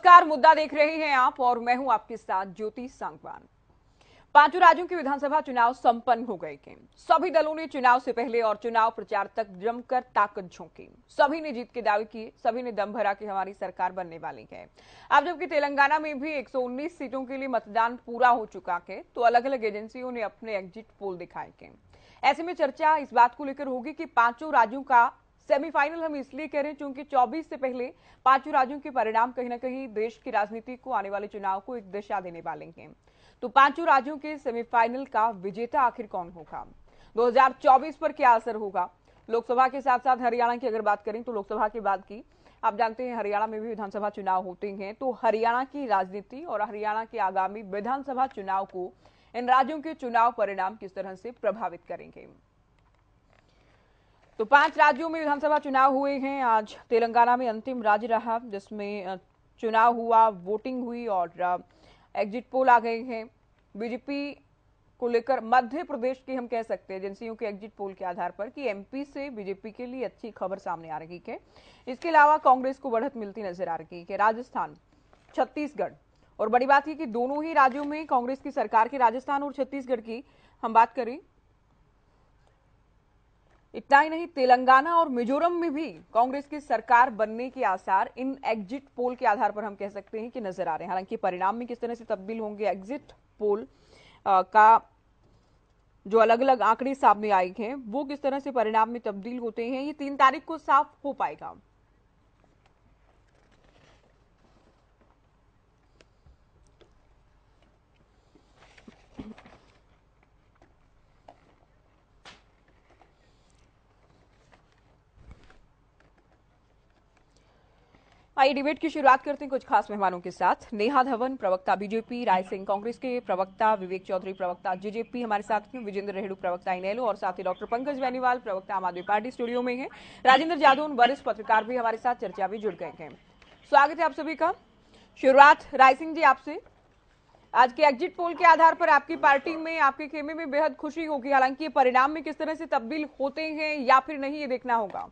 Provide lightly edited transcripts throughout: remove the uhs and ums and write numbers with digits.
नमस्कार, मुद्दा देख रहे हैं आप और मैं हूं आपके साथ ज्योति सांगवान। पांचों राज्यों के विधानसभा चुनाव संपन्न हो गए थे। सभी दलों ने चुनाव से पहले और चुनाव प्रचार तक जमकर ताकत झोंकी। सभी ने जीत के दावे किए, सभी ने दम भरा कि हमारी सरकार बनने वाली है। अब जबकि तेलंगाना में भी 119 सीटों के लिए मतदान पूरा हो चुका है, तो अलग अलग एजेंसियों ने अपने एग्जिट पोल दिखाए हैं। ऐसे में चर्चा इस बात को लेकर होगी कि पांचों राज्यों का सेमीफाइनल हम इसलिए कह रहे हैं क्योंकि 24 से पहले पांचों राज्यों के परिणाम कहीं ना कहीं देश की राजनीति को, आने वाले चुनाव को एक दिशा देने वाले हैं। तो पांचों राज्यों के सेमीफाइनल का विजेता आखिर कौन होगा, 2024 पर क्या असर होगा। लोकसभा के साथ साथ हरियाणा की अगर बात करें तो लोकसभा की बात की, आप जानते हैं हरियाणा में भी विधानसभा चुनाव होते हैं, तो हरियाणा की राजनीति और हरियाणा के आगामी विधानसभा चुनाव को इन राज्यों के चुनाव परिणाम किस तरह से प्रभावित करेंगे। तो 5 राज्यों में विधानसभा चुनाव हुए हैं। आज तेलंगाना में अंतिम राज्य रहा जिसमें चुनाव हुआ, वोटिंग हुई और एग्जिट पोल आ गए हैं। बीजेपी को लेकर मध्य प्रदेश की हम कह सकते हैं एजेंसियों के एग्जिट पोल के आधार पर कि एमपी से बीजेपी के लिए अच्छी खबर सामने आ रही है। इसके अलावा कांग्रेस को बढ़त मिलती नजर आ रही है। राजस्थान, छत्तीसगढ़, और बड़ी बात है कि दोनों ही राज्यों में कांग्रेस की सरकार के, राजस्थान और छत्तीसगढ़ की हम बात करें, इतना ही नहीं तेलंगाना और मिजोरम में भी कांग्रेस की सरकार बनने के आसार इन एग्जिट पोल के आधार पर हम कह सकते हैं कि नजर आ रहे हैं। हालांकि परिणाम में किस तरह से तब्दील होंगे, एग्जिट पोल का जो अलग अलग आंकड़े सामने आए हैं वो किस तरह से परिणाम में तब्दील होते हैं, ये 3 तारीख को साफ हो पाएगा। आइए डिबेट की शुरुआत करते हैं कुछ खास मेहमानों के साथ। नेहा धवन, प्रवक्ता बीजेपी, राय सिंह कांग्रेस के प्रवक्ता, विवेक चौधरी प्रवक्ता जेजेपी हमारे साथ हैं, विजेंद्र रेहडू प्रवक्ता इनेलो, और साथ ही डॉक्टर पंकज बेनीवाल प्रवक्ता आम आदमी पार्टी स्टूडियो में है। राजेंद्र जादौन वरिष्ठ पत्रकार भी हमारे साथ चर्चा में जुड़ गए हैं। स्वागत है आप सभी का। शुरुआत राय सिंह जी आपसे। आज के एग्जिट पोल के आधार पर आपकी पार्टी में, आपके खेमे में बेहद खुशी होगी, हालांकि ये परिणाम में किस तरह से तब्दील होते हैं या फिर नहीं, ये देखना होगा।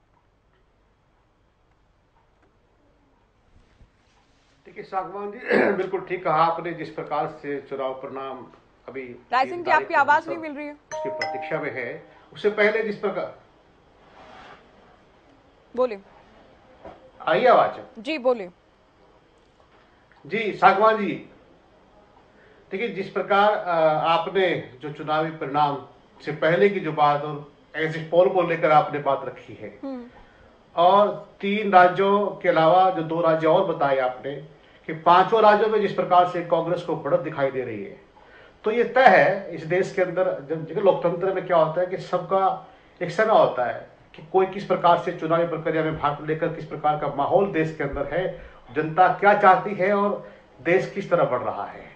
देखिए सागवान जी, बिल्कुल ठीक कहा आपने। जिस प्रकार से चुनाव परिणाम अभी राय सिंह जी आपकी आवाज नहीं मिल रही है, उसकी प्रतीक्षा में है। उससे पहले जिस प्रकार, बोले आई आवाज जी, बोले जी सागवान जी। देखिए जिस प्रकार आपने जो चुनावी परिणाम से पहले की जो बात और एग्जिट पोल को लेकर आपने बात रखी है, और 3 राज्यों के अलावा जो 2 राज्य और बताए आपने कि पांचों राज्यों में जिस प्रकार से कांग्रेस को बढ़त दिखाई दे रही है, तो ये तय है इस देश के अंदर। जब लोकतंत्र में क्या होता है कि सबका एक समय होता है कि कोई किस प्रकार से चुनावी प्रक्रिया में भाग लेकर किस प्रकार का माहौल देश के अंदर है, जनता क्या चाहती है और देश किस तरह बढ़ रहा है।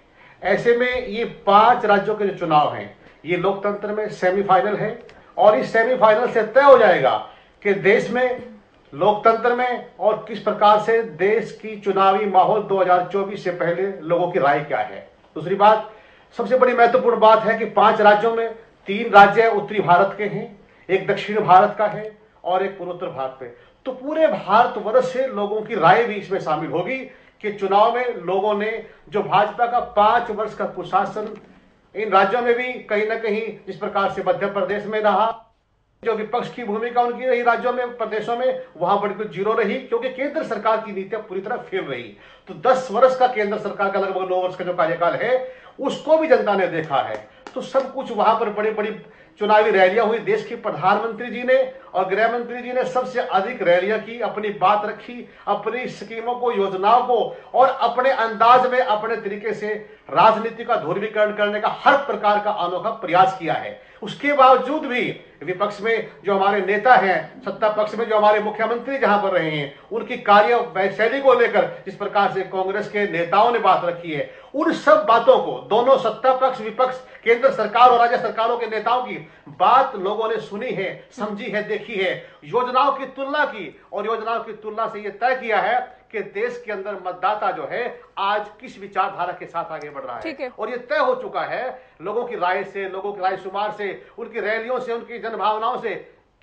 ऐसे में ये 5 राज्यों के जो चुनाव हैं, ये लोकतंत्र में सेमीफाइनल है, और इस सेमीफाइनल से तय हो जाएगा कि देश में, लोकतंत्र में, और किस प्रकार से देश की चुनावी माहौल 2024 से पहले लोगों की राय क्या है। दूसरी बात, सबसे बड़ी महत्वपूर्ण बात है कि 5 राज्यों में 3 राज्य उत्तरी भारत के हैं, एक दक्षिण भारत का है और एक पूर्वोत्तर भारत पे। तो पूरे भारतवर्ष से लोगों की राय भी इसमें शामिल होगी कि चुनाव में लोगों ने जो भाजपा का 5 वर्ष का कुशासन इन राज्यों में भी कहीं ना कहीं जिस प्रकार से मध्य प्रदेश में रहा, जो विपक्ष की भूमिका उनकी रही राज्यों में, प्रदेशों में, वहां पर कुछ जीरो रही, क्योंकि केंद्र सरकार की नीतियां पूरी तरह फेल रही। तो 10 वर्ष का केंद्र सरकार का, लगभग 9 वर्ष का जो कार्यकाल है, उसको भी जनता ने देखा है। तो सब कुछ वहां पर बड़ी बड़ी चुनावी रैलियां हुई। देश के प्रधानमंत्री जी ने और गृह मंत्री जी ने सबसे अधिक रैलियां की, अपनी बात रखी, अपनी स्कीमों को, योजनाओं को, और अपने अंदाज में, अपने तरीके से राजनीति का ध्रुवीकरण करने का हर प्रकार का अनोखा प्रयास किया है। उसके बावजूद भी विपक्ष में जो हमारे नेता हैं, सत्ता पक्ष में जो हमारे मुख्यमंत्री जहां पर रहे हैं, उनकी कार्य शैली को लेकर जिस प्रकार से कांग्रेस के नेताओं ने बात रखी है, उन सब बातों को दोनों सत्ता पक्ष, विपक्ष, केंद्र सरकार और राज्य सरकारों के नेताओं की बात लोगों ने सुनी है, समझी है, देखी है, योजनाओं की तुलना की, और योजनाओं की तुलना से यह तय किया है कि देश के अंदर मतदाता जो है आज किस विचारधारा के साथ आगे बढ़ रहा है। और ये तय हो चुका है लोगों की राय से, लोगों की राय शुमार से, उनकी रैलियों से, उनकी जनभावनाओं से,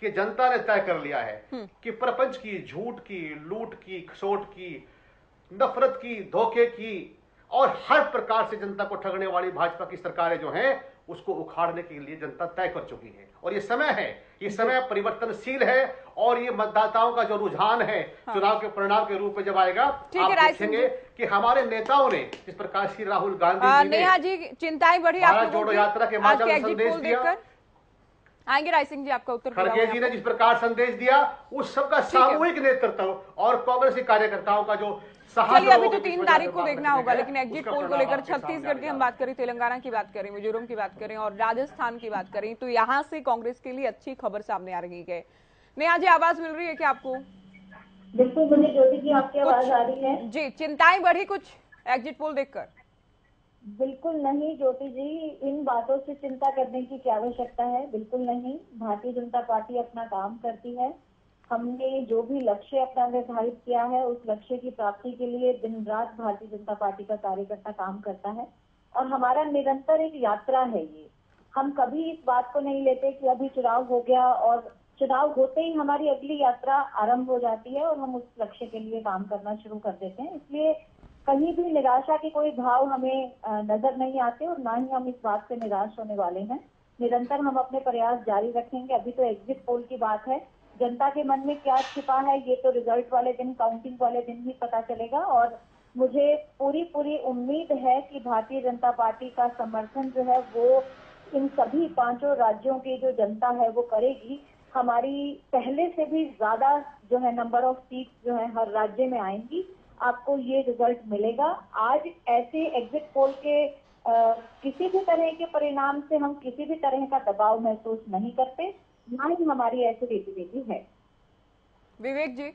कि जनता ने तय कर लिया है कि प्रपंच की, झूठ की, लूट की, खसोट की, नफरत की, धोखे की और हर प्रकार से जनता को ठगने वाली भाजपा की सरकारें जो हैं उसको उखाड़ने के लिए जनता तय कर चुकी है। और ये समय है, ये समय परिवर्तनशील है और ये मतदाताओं का जो रुझान है चुनाव के परिणाम के रूप में जब आएगा आप देखेंगे कि हमारे नेताओं ने जिस प्रकार श्री राहुल गांधी जी ने नेहा जी चिंताएं बढ़ी भारत जोड़ो यात्रा के माध्यम से संदेश दिया, आएंगे राय सिंह जी आपका उत्तर खड़गे जी ने जिस प्रकार संदेश दिया, उस सबका सामूहिक नेतृत्व और कांग्रेस के कार्यकर्ताओं का जो चलिए अभी तो 3 तारीख को देखना होगा, लेकिन एग्जिट पोल को लेकर छत्तीसगढ़ की हम बात करें, तेलंगाना की बात करें, मिजोरम की बात करें और राजस्थान की बात करें तो यहाँ से कांग्रेस के लिए अच्छी खबर सामने आ रही है। नेहा जी आवाज मिल रही है क्या आपको? बिल्कुल मुझे ज्योति जी आपकी आवाज आ रही है जी। चिंताएं बढ़ी कुछ एग्जिट पोल देखकर? बिल्कुल नहीं ज्योति जी, इन बातों से चिंता करने की क्या आवश्यकता है, बिल्कुल नहीं। भारतीय जनता पार्टी अपना काम करती है। हमने जो भी लक्ष्य अपना निर्धारित किया है उस लक्ष्य की प्राप्ति के लिए दिन रात भारतीय जनता पार्टी का कार्यकर्ता काम करता है और हमारा निरंतर एक यात्रा है ये। हम कभी इस बात को नहीं लेते कि अभी चुनाव हो गया और चुनाव होते ही हमारी अगली यात्रा आरंभ हो जाती है और हम उस लक्ष्य के लिए काम करना शुरू कर देते हैं। इसलिए कहीं भी निराशा के कोई भाव हमें नजर नहीं आते और ना ही हम इस बात से निराश होने वाले हैं। निरंतर हम अपने प्रयास जारी रखेंगे। अभी तो एग्जिट पोल की बात है, जनता के मन में क्या छिपा है ये तो रिजल्ट वाले दिन, काउंटिंग वाले दिन ही पता चलेगा और मुझे पूरी उम्मीद है कि भारतीय जनता पार्टी का समर्थन जो है वो इन सभी 5 राज्यों की जो जनता है वो करेगी। हमारी पहले से भी ज्यादा जो है नंबर ऑफ सीट जो है हर राज्य में आएंगी, आपको ये रिजल्ट मिलेगा। आज ऐसे एग्जिट पोल के किसी भी तरह के परिणाम से हम किसी भी तरह का दबाव महसूस नहीं करते, ना ही हमारी ऐसी गतिविधि है। विवेक जी,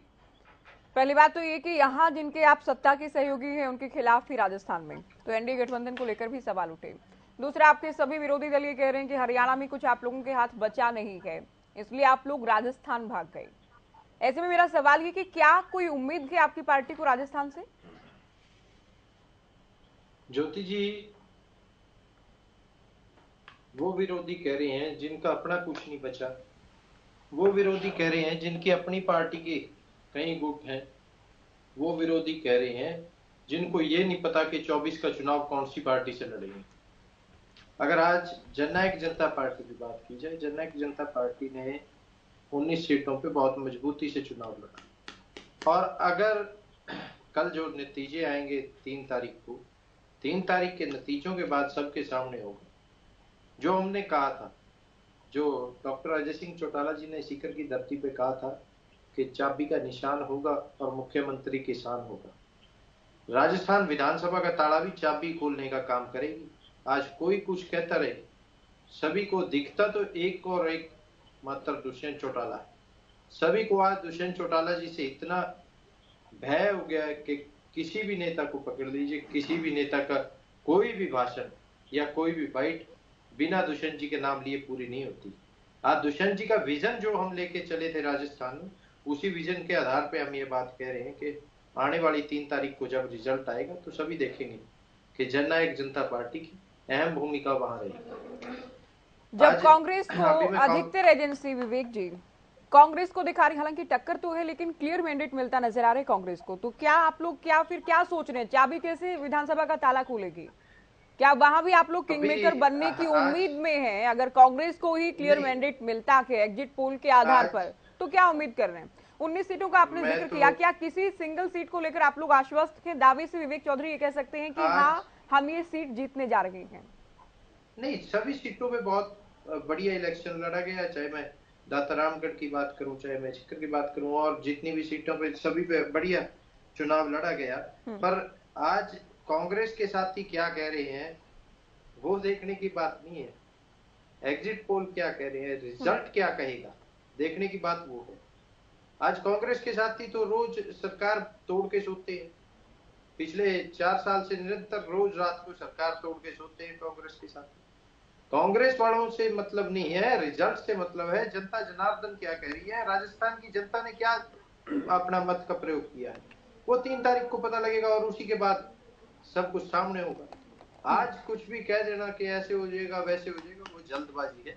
पहली बात तो ये कि यहाँ जिनके आप सत्ता के सहयोगी हैं उनके खिलाफ ही राजस्थान में तो एनडीए गठबंधन को लेकर भी सवाल उठे। दूसरा, आपके सभी विरोधी दल ये कह रहे हैं कि हरियाणा में कुछ आप लोगों के हाथ बचा नहीं है, इसलिए आप लोग राजस्थान भाग गए। ऐसे में मेरा सवाल ये कि क्या कोई उम्मीद है आपकी पार्टी को राजस्थान से? ज्योति जी, वो विरोधी कह रहे हैं जिनका अपना कुछ नहीं बचा, वो विरोधी कह रहे हैं जिनकी अपनी पार्टी के कई गुट हैं, वो विरोधी कह रहे हैं जिनको ये नहीं पता कि 24 का चुनाव कौन सी पार्टी से लड़ेंगे। अगर आज जननायक जनता पार्टी की बात की जाए, जननायक जनता पार्टी ने 19 सीटों पे बहुत मजबूती से चुनाव लड़ा और अगर कल जो नतीजे आएंगे 3 तारीख को, 3 तारीख के नतीजों के बाद सबके सामने होगा जो हमने कहा था, जो डॉक्टर अजय सिंह चौटाला जी ने सीकर की धरती पे कहा था कि चाबी का निशान होगा और मुख्यमंत्री किसान होगा। राजस्थान विधानसभा का ताला भी चाबी खोलने का काम करेगी। आज कोई कुछ कहता रहे, सभी को दिखता तो एक और एक मात्र दुष्यंत चौटाला है। सभी को आज दुष्यंत चौटाला जी से इतना भय हो गया है कि किसी भी नेता को पकड़ लीजिए, किसी भी नेता का कोई भी भाषण या कोई भी बाइट बिना दुष्यंत जी के नाम लिए पूरी नहीं होती। आज दुष्यंत जी का विजन जो हम लेके चले थे राजस्थान में, उसी विजन के आधार पे हम ये बात कह रहे हैं कि आने वाली 3 तारीख को जब रिजल्ट आएगा तो सभी देखेंगे कि जननायक जनता पार्टी की अहम भूमिका वहां रहेगी। जब कांग्रेस तो अधिकतर एजेंसी, विवेक जी, कांग्रेस को दिखा रही, हालांकि टक्कर तो है लेकिन क्लियर मैंडेट मिलता नजर आ रहा है कांग्रेस को, तो क्या आप लोग क्या सोच रहे हैं? चाबी कैसे विधानसभा का ताला खोलेगी? क्या वहां भी आप लोग किंगमेकर बनने की उम्मीद में हैं? अगर कांग्रेस को ही क्लियर मैंडेट मिलता है एग्जिट पोल के आधार पर तो क्या उम्मीद कर रहे हैं? 19 सीटों का आपने जिक्र किया, क्या किसी सिंगल सीट को लेकर आप लोग आश्वस्त हैं? दावे से विवेक चौधरी ये कह सकते हैं कि हाँ हम ये सीट जीतने जा रहे हैं? नहीं, सभी सीटों पे बहुत बढ़िया इलेक्शन लड़ा गया, चाहे मैं दातारामगढ़ की बात करूं, चाहे मैं सीकर की बात करूं, और जितनी भी सीटों पे सभी पे बढ़िया चुनाव लड़ा गया। पर आज कांग्रेस के साथी क्या कह रहे हैं वो देखने की बात नहीं है, एग्जिट पोल क्या कह रहे हैं, रिजल्ट क्या कहेगा, देखने की बात वो है। आज कांग्रेस के साथी तो रोज सरकार तोड़ के सोते हैं, पिछले 4 साल से निरंतर रोज रात को सरकार तोड़ के सोते हैं कांग्रेस के साथी। कांग्रेस वालों से मतलब नहीं है, रिजल्ट से मतलब है। जनता जनार्दन क्या कह रही है, राजस्थान की जनता ने क्या अपना मत का प्रयोग किया है, वो 3 तारीख को पता लगेगा और उसी के बाद सब कुछ सामने होगा। आज कुछ भी कह देना कि ऐसे हो जाएगा वैसे हो जाएगा, वो जल्दबाजी है।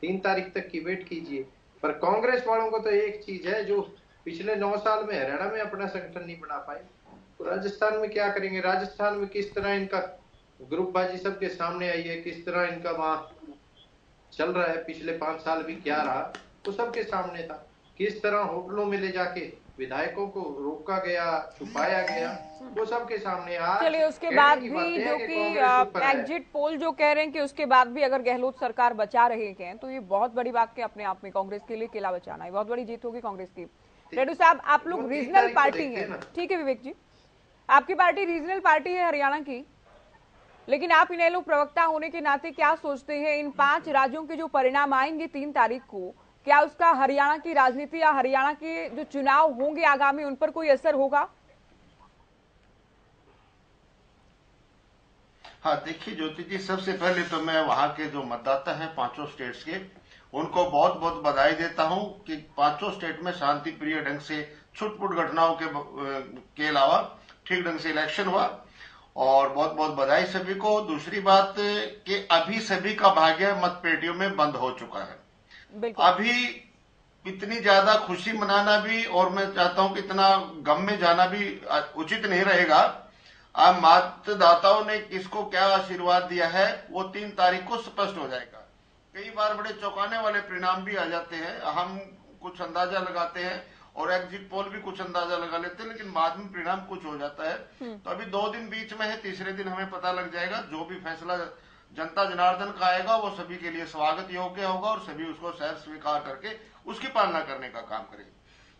3 तारीख तक की वेट कीजिए। पर कांग्रेस वालों को तो एक चीज है, जो पिछले 9 साल में हरियाणा में अपना संगठन नहीं बना पाए, तो राजस्थान में क्या करेंगे? राजस्थान में किस तरह इनका ग्रुपबाजी सबके सामने आई है, किस तरह इनका वहां चल रहा है, पिछले 5 साल भी क्या रहा वो सबके सामने था। किस तरह होटलों में ले जाके विधायकों को रोका गया, छुपाया गया, वो सबके सामने। आज चलिए उसके कहने बाद की भी बात है जो कि कि कांग्रेस ऊपर है। एग्जिट पोल जो कह रहे हैं कि उसके बाद भी अगर गहलोत सरकार बचा रहे हैं तो ये बहुत बड़ी बात के अपने आप में कांग्रेस के लिए किला बचाना है, बहुत बड़ी जीत होगी कांग्रेस की। रेड्डी साहब, आप लोग वो 3 रीजनल तारीख को पार्टी देखते है, हैं ना। ठीक है विवेक जी, आपकी पार्टी रीजनल पार्टी है हरियाणा की, लेकिन आप इनेलो प्रवक्ता होने के नाते क्या सोचते हैं इन 5 राज्यों के जो परिणाम आएंगे 3 तारीख को, क्या उसका हरियाणा की राजनीति या हरियाणा के जो चुनाव होंगे आगामी उन पर कोई असर होगा? हाँ, देखिए ज्योति जी, सबसे पहले तो मैं वहां के जो मतदाता हैं 5 स्टेट्स के, उनको बहुत बहुत बधाई देता हूं कि 5 स्टेट में शांति प्रिय ढंग से छुटपुट घटनाओं के अलावा ठीक ढंग से इलेक्शन हुआ, और बहुत बहुत बधाई सभी को। दूसरी बात कि अभी सभी का भाग्य मतपेटियों में बंद हो चुका है। अभी इतनी ज्यादा खुशी मनाना भी, और मैं चाहता हूं कि इतना गम में जाना भी उचित नहीं रहेगा। अब मतदाताओं ने किसको क्या आशीर्वाद दिया है वो 3 तारीख को स्पष्ट हो जाएगा। कई बार बड़े चौंकाने वाले परिणाम भी आ जाते हैं, हम कुछ अंदाजा लगाते हैं और एग्जिट पोल भी कुछ अंदाजा लगा लेते हैं, लेकिन बाद में परिणाम कुछ हो जाता है। तो अभी 2 दिन बीच में है, तीसरे दिन हमें पता लग जाएगा। जो भी फैसला जनता जनार्दन का आएगा वो सभी के लिए स्वागत योग्य होगा और सभी उसको सहर्ष स्वीकार करके उसकी पालना करने का काम करेंगे।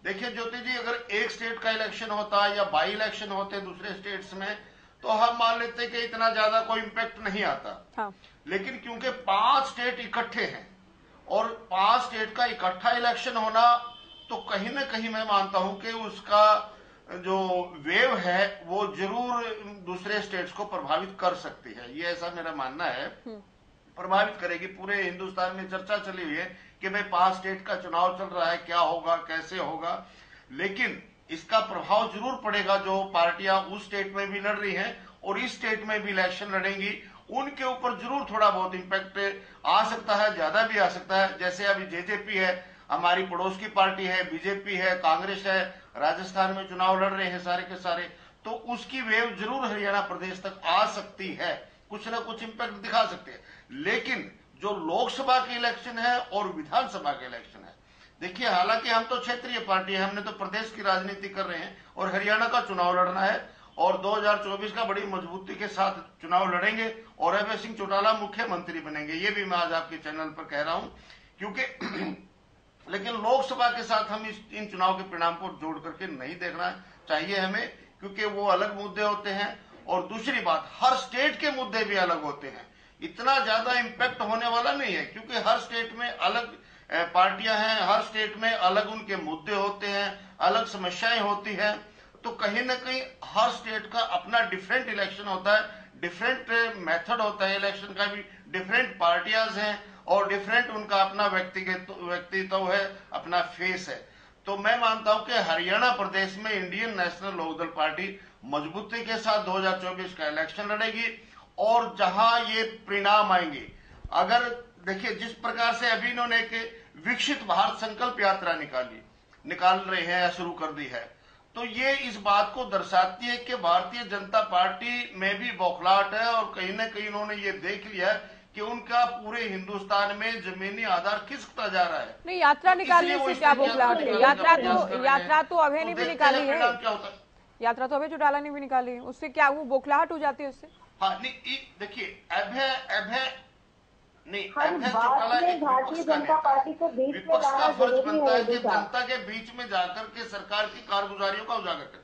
देखिए ज्योति जी, अगर एक स्टेट का इलेक्शन होता या बाई इलेक्शन होते दूसरे स्टेट्स में तो हम मान लेते कि इतना ज्यादा कोई इम्पैक्ट नहीं आता। हाँ। लेकिन क्योंकि 5 स्टेट इकट्ठे हैं और 5 स्टेट का इकट्ठा इलेक्शन होना, तो कहीं ना कहीं मैं मानता हूं कि उसका जो वेव है वो जरूर दूसरे स्टेट्स को प्रभावित कर सकती है। ये ऐसा मेरा मानना है, प्रभावित करेगी। पूरे हिंदुस्तान में चर्चा चली हुई है कि भाई 5 स्टेट का चुनाव चल रहा है, क्या होगा कैसे होगा, लेकिन इसका प्रभाव जरूर पड़ेगा। जो पार्टियां उस स्टेट में भी लड़ रही हैं और इस स्टेट में भी इलेक्शन लड़ेंगी, उनके ऊपर जरूर थोड़ा बहुत इम्पैक्ट आ सकता है, ज्यादा भी आ सकता है। जैसे अभी जेजेपी है, हमारी पड़ोस की पार्टी है, बीजेपी है, कांग्रेस है, राजस्थान में चुनाव लड़ रहे हैं सारे के सारे, तो उसकी वेव जरूर हरियाणा प्रदेश तक आ सकती है, कुछ ना कुछ इम्पैक्ट दिखा सकते हैं। लेकिन जो लोकसभा के इलेक्शन है और विधानसभा के इलेक्शन है, देखिए हालांकि हम तो क्षेत्रीय पार्टी है, हमने तो प्रदेश की राजनीति कर रहे हैं और हरियाणा का चुनाव लड़ना है और 2024 का बड़ी मजबूती के साथ चुनाव लड़ेंगे और अभय सिंह चौटाला मुख्यमंत्री बनेंगे। ये भी मैं आज आपके चैनल पर कह रहा हूं, क्योंकि लेकिन लोकसभा के साथ हम इन चुनाव के परिणाम को जोड़ करके नहीं देखना चाहिए हमें, क्योंकि वो अलग मुद्दे होते हैं। और दूसरी बात, हर स्टेट के मुद्दे भी अलग होते हैं, इतना ज्यादा इम्पैक्ट होने वाला नहीं है, क्योंकि हर स्टेट में अलग पार्टियां हैं, हर स्टेट में अलग उनके मुद्दे होते हैं, अलग समस्याएं होती हैं। तो कहीं ना कहीं हर स्टेट का अपना डिफरेंट इलेक्शन होता है, डिफरेंट मेथड होता है इलेक्शन का भी, डिफरेंट पार्टियां हैं और डिफरेंट उनका अपना व्यक्तित्व है, अपना फेस है। तो मैं मानता हूं कि हरियाणा प्रदेश में इंडियन नेशनल लोकदल पार्टी मजबूती के साथ 2024 का इलेक्शन लड़ेगी। और जहां ये परिणाम आएंगे, अगर देखिए जिस प्रकार से अभी इन्होंने एक विकसित भारत संकल्प यात्रा निकाल रहे हैं या शुरू कर दी है, तो ये इस बात को दर्शाती है कि भारतीय जनता पार्टी में भी बौखलाहट है और कहीं ना कहीं इन्होंने ये देख लिया है कि उनका पूरे हिंदुस्तान में जमीनी आधार खिसकता जा रहा है। नहीं, यात्रा निकालने से क्या बौखलाहट है? यात्रा तो अभय ने भी निकाली है, यात्रा तो अभय चौटाला ने भी निकाली है, उससे क्या वो बौखलाहट हो जाती है उससे? हाँ नहीं, देखिए अभय नहीं, भारतीय जनता पार्टी को बीच में विपक्ष का फर्ज बनता है कि जनता के बीच में जाकर के सरकार की कारगुजारियों का उजागर करें।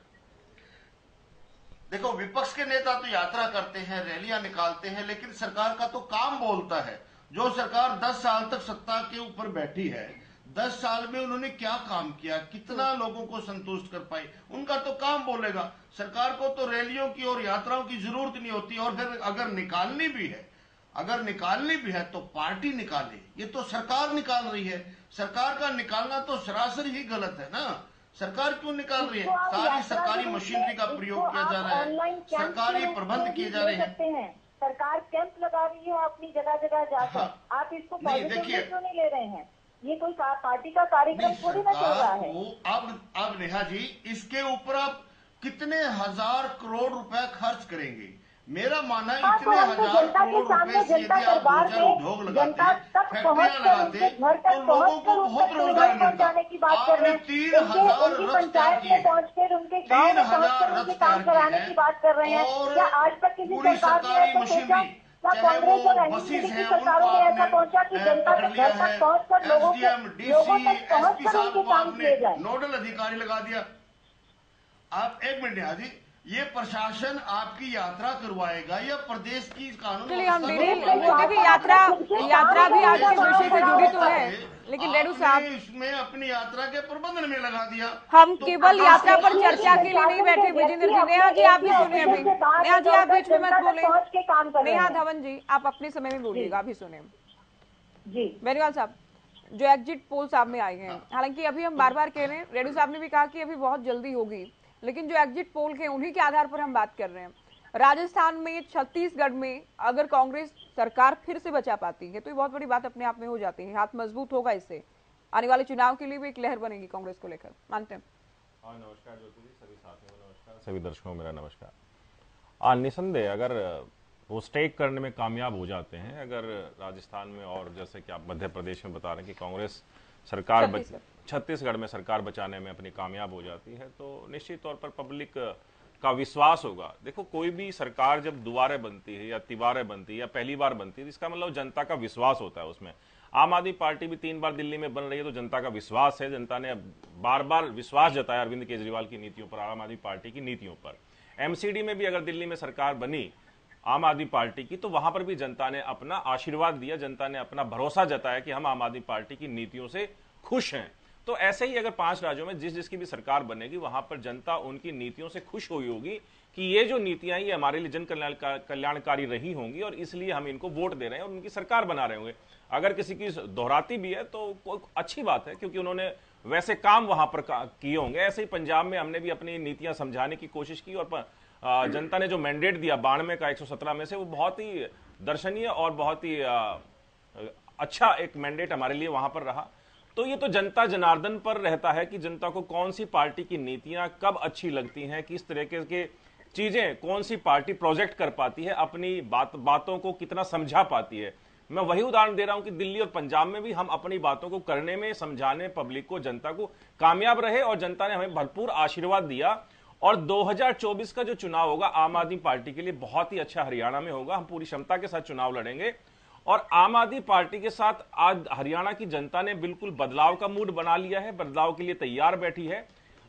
देखो, विपक्ष के नेता तो यात्रा करते हैं, रैलियां निकालते हैं, लेकिन सरकार का तो काम बोलता है। जो सरकार 10 साल तक सत्ता के ऊपर बैठी है, 10 साल में उन्होंने क्या काम किया, कितना लोगों को संतुष्ट कर पाई, उनका तो काम बोलेगा। सरकार को तो रैलियों की और यात्राओं की जरूरत नहीं होती। और फिर अगर निकालनी भी है तो पार्टी निकाले, ये तो सरकार निकाल रही है। सरकार का निकालना तो सरासर ही गलत है ना। सरकार क्यों निकाल रही है? सारी सरकारी मशीनरी का प्रयोग किया जा रहा है, सरकारी प्रबंध किए जा रहे हैं। सरकार कैंप लगा रही है अपनी जगह जगह जाकर। हाँ, आप इसको पॉजिटिव क्यों नहीं ले रहे हैं? ये कोई पार्टी का कार्यक्रम थोड़ी ना चल रहा है। अब नेहा जी, इसके ऊपर आप कितने हजार करोड़ रुपए खर्च करेंगे। मेरा मानना है हाँ, इतने तो हम तो हजार जनता के करोड़ सामने, रुपए से जनता यदि आप दरबार 2-4 में उद्योग लगाते, जनता तक फैक्ट्रियां पहुंचकर, लगाते, उनके घर तो तक लोगों को पहुंचकर उन बहुत तक रोजगार सुविधाएं मिलता। पहुंचाने की बात कर आपने रहे हैं। 3000 उनकी रथ पंचायत तैयार किए में पहुंचकर, उनके गांव में पहुंचकर उनके काम कराने की बात कर रहे हैं। और क्या आज तक किसी पूरी सरकार ने सरकारी ऐसा सोचा? मशीनरी, क्या चाहे कांग्रेस वो और एनडीए बसेस की हैं, सरकारों उनको में ऐसा आपने पहुंचा कि जनता पकड़ के लिया घर तक है। पहुंचकर लोगों एसडीएम, तक डीसी, एसपी पहुंचकर साहब उनके को काम आपने किए जाए? नोडल अधिकारी लगा दिया। आप एक मिनट हाजी, ये प्रशासन आपकी यात्रा करवाएगा या प्रदेश की कानून चलिए हम व्यवस्था डिटेल को वो देखिए, यात्रा भी आज के विषय से जुड़ी तो है, लेकिन रेणु साहब आपने इसमें अपनी यात्रा के प्रबंधन में लगा दिया। हम तो केवल कहाँ यात्रा से पर आप- चर्चा के लिए नहीं बैठे विजेंद्र जी। नेहा जी आप भी सुनिए अभी, नेहा जी आप बीच में मत बोले। पहुंच के काम कर रहे नेहा हैं। धवन जी आप अपने समय में बोलिएगा, अभी सुने। जी बेनीवाल साहब, जो एग्जिट पोल सामने आए हैं, हालांकि अभी हम बार बार कह रहे हैं, रेणु साहब ने भी कहा कि अभी बहुत जल्दी होगी, लेकिन जो एग्जिट पोल के उन्हीं के आधार पर हम बात कर रहे हैं। राजस्थान में, छत्तीसगढ़ में अगर कांग्रेस सरकार फिर से बचा पाती है तो ये बहुत बड़ी बात अपने आप में हो जाती है, हाथ मजबूत होगा, इससे आने वाले चुनाव के लिए भी एक लहर बनेगी कांग्रेस को लेकर, मानते हैं? हाँ नमस्कार ज्योति जी, सभी साथियों को नमस्कार, सभी दर्शकों को मेरा नमस्कार। निसंदेह अगर वो स्टेक करने में कामयाब हो जाते हैं, अगर राजस्थान में और जैसे कि आप मध्य प्रदेश में बता रहे हैं कि कांग्रेस सरकार छत्तीसगढ़ में सरकार बचाने में अपनी कामयाब हो जाती है, तो निश्चित तौर पर पब्लिक का विश्वास होगा। देखो कोई भी सरकार जब दोबारा बनती है या तिबारे बनती है या पहली बार बनती है, इसका मतलब जनता का विश्वास होता है उसमें। आम आदमी पार्टी भी 3 बार दिल्ली में बन रही है, तो जनता का विश्वास है, जनता ने बार बार विश्वास जताया अरविंद केजरीवाल की नीतियों पर, आम आदमी पार्टी की नीतियों पर। एमसीडी में भी अगर दिल्ली में सरकार बनी आम आदमी पार्टी की, तो वहां पर भी जनता ने अपना आशीर्वाद दिया, जनता ने अपना भरोसा जताया कि हम आम आदमी पार्टी की नीतियों से खुश हैं। तो ऐसे ही अगर 5 राज्यों में जिसकी भी सरकार बनेगी, वहां पर जनता उनकी नीतियों से खुश हुई होगी कि ये जो नीतियां ये हमारे लिए जन कल्याणकारी रही होंगी और इसलिए हम इनको वोट दे रहे हैं और उनकी सरकार बना रहे होंगे। अगर किसी की दोहराती भी है तो अच्छी बात है, क्योंकि उन्होंने वैसे काम वहां पर किए होंगे। ऐसे ही पंजाब में हमने भी अपनी नीतियां समझाने की कोशिश की और जनता ने जो मैंडेट दिया 92 का 117 में से, वो बहुत ही दर्शनीय और बहुत ही अच्छा एक मैंडेट हमारे लिए वहां पर रहा। तो ये तो जनता जनार्दन पर रहता है कि जनता को कौन सी पार्टी की नीतियां कब अच्छी लगती हैं, किस तरीके के चीजें कौन सी पार्टी प्रोजेक्ट कर पाती है, अपनी बातों को कितना समझा पाती है। मैं वही उदाहरण दे रहा हूं कि दिल्ली और पंजाब में भी हम अपनी बातों को करने में, समझाने पब्लिक को, जनता को कामयाब रहे और जनता ने हमें भरपूर आशीर्वाद दिया। और 2024 का जो चुनाव होगा आम आदमी पार्टी के लिए बहुत ही अच्छा हरियाणा में होगा। हम पूरी क्षमता के साथ चुनाव लड़ेंगे और आम आदमी पार्टी के साथ आज हरियाणा की जनता ने बिल्कुल बदलाव का मूड बना लिया है, बदलाव के लिए तैयार बैठी है।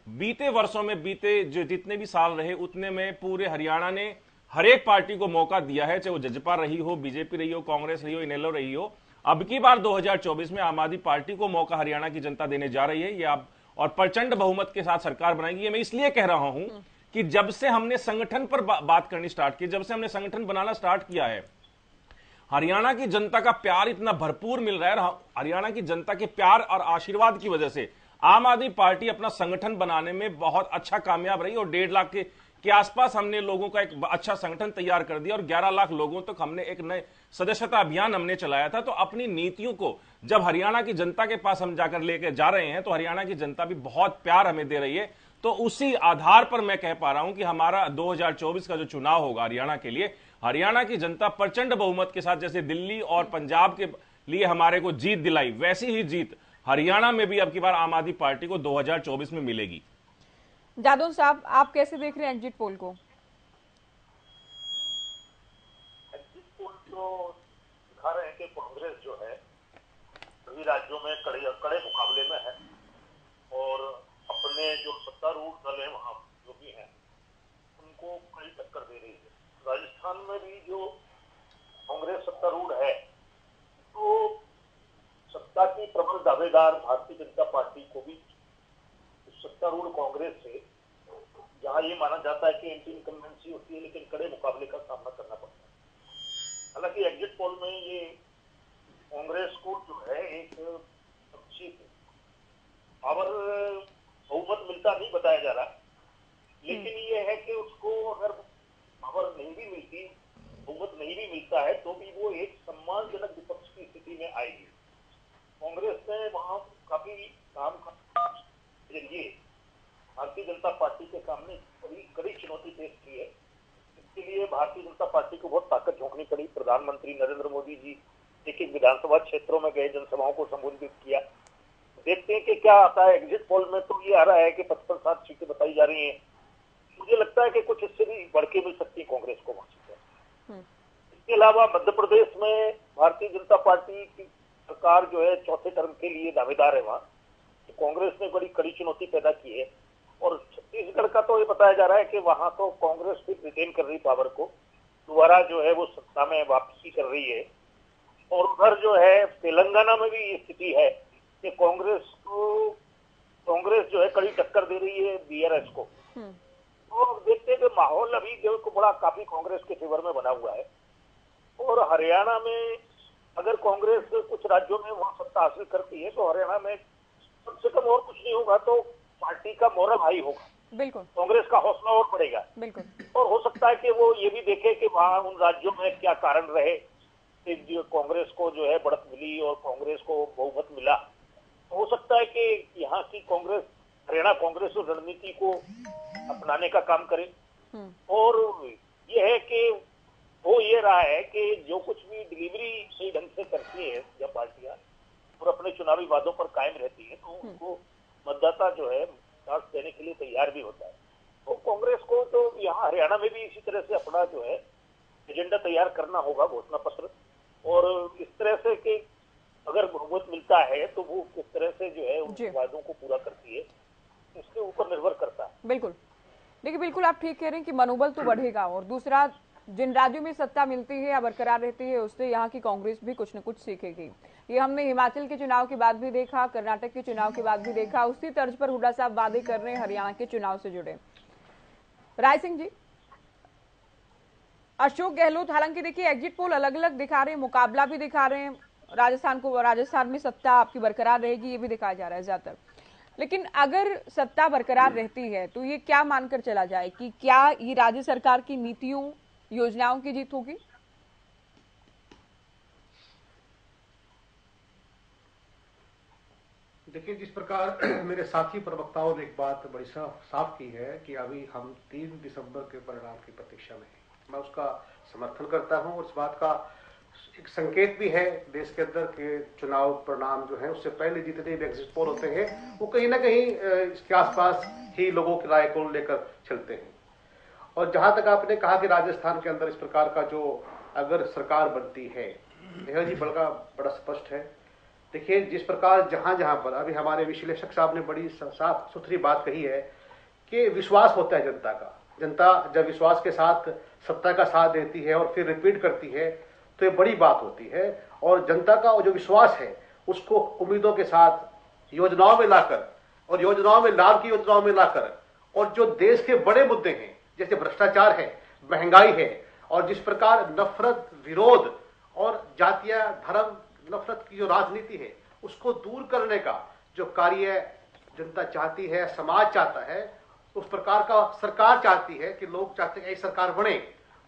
बीते वर्षों में, बीते जो जितने भी साल रहे उतने में पूरे हरियाणा ने हर एक पार्टी को मौका दिया है, चाहे वो जजपा रही हो, बीजेपी रही हो, कांग्रेस रही हो, इनेलो रही हो। अब की बार 2024 में आम आदमी पार्टी को मौका हरियाणा की जनता देने जा रही है, ये आप और प्रचंड बहुमत के साथ सरकार बनाएगी। ये मैं इसलिए कह रहा हूं कि जब से हमने संगठन पर बात करनी स्टार्ट की, जब से हमने संगठन बनाना स्टार्ट किया है, हरियाणा की जनता का प्यार इतना भरपूर मिल रहा है। हरियाणा की जनता के प्यार और आशीर्वाद की वजह से आम आदमी पार्टी अपना संगठन बनाने में बहुत अच्छा कामयाब रही और 1.5 लाख के आसपास हमने लोगों का एक अच्छा संगठन तैयार कर दिया और 11 लाख लोगों तक हमने एक नए सदस्यता अभियान हमने चलाया था। तो अपनी नीतियों को जब हरियाणा की जनता के पास हम जाकर लेकर जा रहे हैं, तो हरियाणा की जनता भी बहुत प्यार हमें दे रही है। तो उसी आधार पर मैं कह पा रहा हूं कि हमारा 2024 का जो चुनाव होगा हरियाणा के लिए, हरियाणा की जनता प्रचंड बहुमत के साथ जैसे दिल्ली और पंजाब के लिए हमारे को जीत दिलाई, वैसी ही जीत हरियाणा में भी अब की बार आम आदमी पार्टी को 2024 में मिलेगी। जादव साहब आप कैसे देख रहे हैं एग्जिट पोल को? एग्जिट पोल तो दिखा रहे हैं कि कांग्रेस जो है सभी राज्यों में कड़े मुकाबले में है और अपने जो सत्तारूढ़ दल है वहां जो भी हैं उनको कड़ी टक्कर दे रही है। राजस्थान में भी जो कांग्रेस सत्तारूढ़ है, तो सत्ता की प्रबल दावेदार भारतीय जनता पार्टी को भी सत्तारूढ़ कांग्रेस से, जहां ये माना जाता है कि एंटी इनकम्बेंसी होती है, लेकिन कड़े मुकाबले का सामना करना पड़ता है। हालांकि एग्जिट पोल में ये कांग्रेस को जो है एक अच्छी पावर बहुमत मिलता नहीं बताया जा रहा, लेकिन ये है कि उसको अगर पावर नहीं भी मिलती, बहुमत नहीं भी मिलता है, तो भी वो एक सम्मानजनक विपक्ष की स्थिति में आएगी। कांग्रेस ने वहां काफी काम जरिए भारतीय जनता पार्टी के सामने कड़ी चुनौती पेश की है। इसके लिए भारतीय जनता पार्टी को बहुत ताकत झोंकनी पड़ी। प्रधानमंत्री नरेंद्र मोदी जी एक विधानसभा क्षेत्रों में गए, जनसभाओं को संबोधित किया। देखते हैं कि क्या आता है। एग्जिट पोल में तो ये आ रहा है कि 55-60 सीटें बताई जा रही हैं। मुझे लगता है कि कुछ इससे भी बढ़ के मिल सकती है कांग्रेस को वहां से। इसके अलावा मध्य प्रदेश में भारतीय जनता पार्टी की सरकार जो है चौथे टर्म के लिए दावेदार है। वहां तो कांग्रेस ने बड़ी कड़ी चुनौती पैदा की है। और छत्तीसगढ़ का तो ये बताया जा रहा है कि वहां तो कांग्रेस फिर रिटेन कर रही पावर को, दोबारा जो है वो सत्ता में वापसी कर रही है। और उधर जो है तेलंगाना में भी ये स्थिति है कि कांग्रेस जो है कड़ी टक्कर दे रही है बीआरएस को। तो देखते हैं कि माहौल अभी जो बड़ा काफी कांग्रेस के फेवर में बना हुआ है। और हरियाणा में अगर कांग्रेस कुछ राज्यों में वहां सत्ता हासिल करती है तो हरियाणा में कम से कम और कुछ नहीं होगा तो पार्टी का मोरल हाई होगा, बिल्कुल कांग्रेस का हौसला और बढ़ेगा। बिल्कुल। और हो सकता है कि वो ये भी देखे कि वहां उन राज्यों में क्या कारण रहे कि जो कांग्रेस को जो है बढ़त मिली और कांग्रेस को बहुमत मिला। हो सकता है कि यहाँ की कांग्रेस, हरियाणा कांग्रेस उस रणनीति को अपनाने का काम करे। और ये है कि वो ये रहा है कि जो कुछ भी डिलीवरी सही ढंग से करती है जब पार्टियां और अपने चुनावी वादों पर कायम रहती है तो उनको मतदाता जो है साथ देने के लिए तैयार भी होता है। तो कांग्रेस को तो यहाँ हरियाणा में भी इसी तरह से अपना जो है एजेंडा तैयार करना होगा, घोषणा पत्र। और इस तरह से कि अगर बहुमत मिलता है तो वो किस तरह से जो है उन वादों को पूरा करती है, इसके ऊपर निर्भर करता है। बिल्कुल। देखिए, बिल्कुल आप ठीक कह रहे हैं कि मनोबल तो बढ़ेगा। और दूसरा, जिन राज्यों में सत्ता मिलती है या बरकरार रहती है उससे यहाँ की कांग्रेस भी कुछ न कुछ सीखेगी। ये हमने हिमाचल के चुनाव के बाद भी देखा, कर्नाटक के चुनाव के बाद भी देखा। उसी तर्ज पर हुड्डा साहब वादे कर रहे हैं हरियाणा के चुनाव से जुड़े। राय सिंह जी, अशोक गहलोत हालांकि देखिए एग्जिट पोल अलग अलग दिखा रहे हैं, मुकाबला भी दिखा रहे हैं, राजस्थान में सत्ता आपकी बरकरार रहेगी ये भी दिखाया जा रहा है ज्यादातर। लेकिन अगर सत्ता बरकरार रहती है तो ये क्या मानकर चला जाए कि क्या ये राज्य सरकार की नीतियों योजनाओं की जीत होगी? देखिए, जिस प्रकार मेरे साथी प्रवक्ताओं ने एक बात बड़ी साफ की है कि अभी हम 3 दिसंबर के परिणाम की प्रतीक्षा में हैं। मैं उसका समर्थन करता हूं और इस बात का एक संकेत भी है देश के अंदर के चुनाव परिणाम जो है उससे पहले जितने भी एग्जिट पोल होते हैं वो कहीं ना कहीं इसके आसपास ही लोगों की राय को लेकर चलते हैं। और जहां तक आपने कहा कि राजस्थान के अंदर इस प्रकार का जो अगर सरकार बनती है, यह जी बड़ा स्पष्ट है। देखिए, जिस प्रकार जहां जहां पर अभी हमारे विश्लेषक साहब ने बड़ी साफ सुथरी बात कही है कि विश्वास होता है जनता का। जनता जब विश्वास के साथ सत्ता का साथ देती है और फिर रिपीट करती है तो ये बड़ी बात होती है। और जनता का जो विश्वास है उसको उम्मीदों के साथ योजनाओं में लाकर और योजनाओं में लाभ की योजनाओं में लाकर और जो देश के बड़े मुद्दे हैं जैसे भ्रष्टाचार है, महंगाई है और जिस प्रकार नफरत, विरोध और जातीय धर्म नफरत की जो राजनीति है उसको दूर करने का जो कार्य जनता चाहती है, समाज चाहता है, उस प्रकार का सरकार चाहती है कि लोग चाहते हैं ऐसी सरकार बने,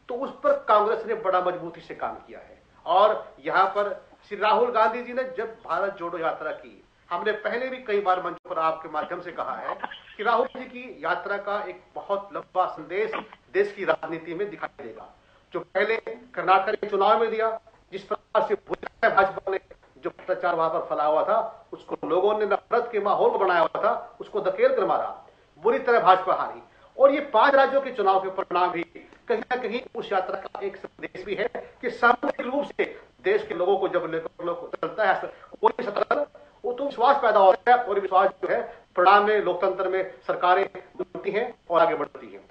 तो उस पर कांग्रेस ने बड़ा मजबूती से काम किया है। और यहां पर श्री राहुल गांधी जी ने जब भारत जोड़ो यात्रा की, हमने पहले भी कई बार मंच पर आपके माध्यम से कहा है कि राहुल जी की यात्रा का एक बहुत लंबा संदेश देश की राजनीति में दिखाई देगा। जो पहले कर्नाटक के चुनाव में दिया, जिस प्रकार से भाजपा ने जो भ्रष्टाचार वहां पर फैला हुआ था, उसको लोगों ने नफरत के माहौल को बनाया हुआ था, उसको धकेल कर मारा, बुरी तरह भाजपा हारी। और ये 5 राज्यों के चुनाव के परिणाम भी कहीं ना कहीं उस यात्रा का एक संदेश भी है कि सामूहिक रूप से देश के लोगों को जब लेकर चलता है कोई सरकार, वो तो विश्वास पैदा होता है और विश्वास जो है परिणाम में लोकतंत्र में सरकारें बनती हैं और आगे बढ़ती हैं।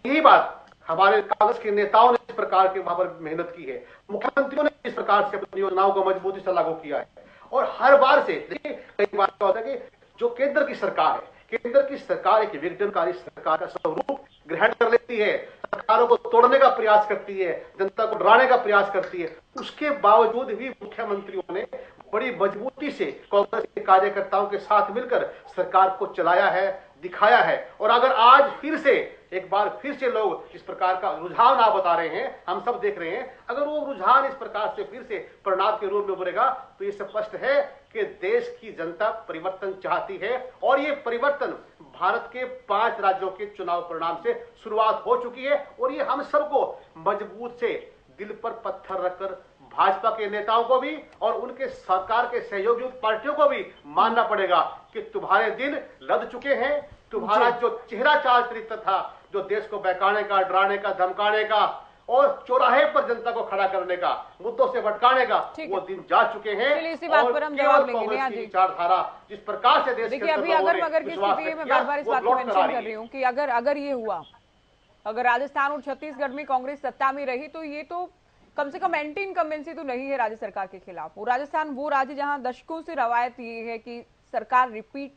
यही बात हमारे कांग्रेस के नेताओं ने इस प्रकार के वहां पर मेहनत की है, मुख्यमंत्रियों ने इस प्रकार से अपनी योजनाओं को मजबूती से लागू किया है। और हर बार से देखिए, कई बार क्या होता है कि जो केंद्र की सरकार है, केंद्र की सरकार एक विघटनकारी सरकार का स्वरूप ग्रहण कर लेती है, सरकारों को तोड़ने का प्रयास करती है, जनता को डराने का प्रयास करती है। उसके बावजूद भी मुख्यमंत्रियों ने बड़ी मजबूती से कांग्रेस के कार्यकर्ताओं के साथ मिलकर सरकार को चलाया है, दिखाया है। और अगर आज फिर से एक बार फिर से लोग इस प्रकार का रुझान आप बता रहे हैं, हम सब देख रहे हैं, अगर वो रुझान इस प्रकार से फिर से परिणाम के रूप में उभरेगा तो ये स्पष्ट है कि देश की जनता परिवर्तन चाहती है और ये परिवर्तन भारत के 5 राज्यों के चुनाव परिणाम से शुरुआत हो चुकी है। और ये हम सबको मजबूत से दिल पर पत्थर रखकर भाजपा के नेताओं को भी और उनके सरकार के सहयोगी पार्टियों को भी मानना पड़ेगा कि तुम्हारे दिन लद चुके हैं। तुम्हारा जो चेहरा चाल चरित्र था, जो देश को बहकाने का, डराने का, धमकाने का और चौराहे पर जनता को खड़ा करने का, मुद्दों से भटकाने का, वो दिन जा चुके हैं। इसी बात पर हम जवाब लेंगे। विचारधारा जिस प्रकार से देश देखिए, अभी अगर मगर की स्थिति में बार-बार इस बात को मेंशन कर रही हूँ कि अगर ये हुआ, अगर राजस्थान और छत्तीसगढ़ में कांग्रेस सत्ता में रही तो ये तो कम से कम एंटी इनकम्बेंसी तो नहीं है राज्य सरकार के खिलाफ। और राजस्थान वो राज्य जहां दशकों से रवायत ये है कि सरकार रिपीट,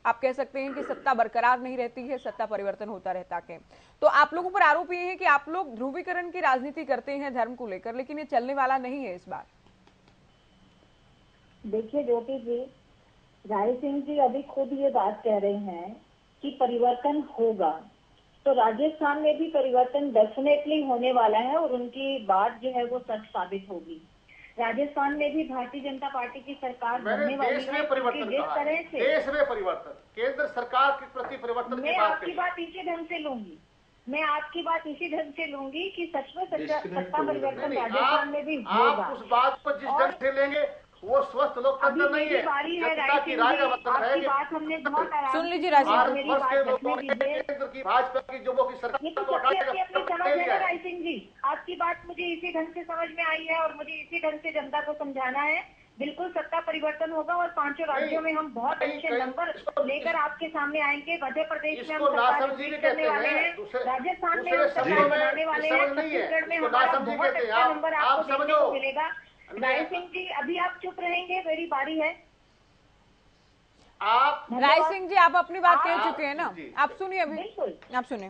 आप कह सकते हैं कि सत्ता बरकरार नहीं रहती है, सत्ता परिवर्तन होता रहता है। तो आप लोगों पर आरोप ये है कि आप लोग ध्रुवीकरण की राजनीति करते हैं धर्म को लेकर, लेकिन ये चलने वाला नहीं है इस बार। देखिए ज्योति जी, राय सिंह जी अभी खुद ये बात कह रहे हैं कि परिवर्तन होगा, तो राजस्थान में भी परिवर्तन डेफिनेटली होने वाला है और उनकी बात जो है वो सच साबित होगी। राजस्थान में भी भारतीय जनता पार्टी की सरकार बनने वाली है। जिस तरह से देश में परिवर्तन, केंद्र सरकार के प्रति परिवर्तन, मैं आपकी बात इसी ढंग से लूंगी, मैं आपकी बात इसी ढंग से लूंगी कि सच में सत्ता परिवर्तन राजस्थान में भी होगा। आप उस बात को जिस ढंग से लेंगे वो स्वस्थ लोकतंत्र नहीं है। जनता की राय का मतलब है कि बात हमने बहुत सुन लीजिए राय सिंह, भाजपा की जो की सरकार राय सिंह जी, आपकी बात मुझे इसी ढंग से समझ में आई है और मुझे इसी ढंग से जनता को समझाना है। बिल्कुल सत्ता परिवर्तन होगा और 5 राज्यों में हम बहुत अच्छे नंबर लेकर आपके सामने आएंगे। मध्य प्रदेश में हम सरकार करने वाले हैं, राजस्थान में हम सरकार बनाने वाले हैं, छत्तीसगढ़ में हमारा बहुत अच्छा नंबर आपको देखने को मिलेगा। राय सिंह जी अभी आप चुप रहेंगे, मेरी बारी है। आप राय सिंह जी, आप अपनी बात कह चुके हैं ना, आप सुनिए अभी। बिल्कुल, आप सुनिए।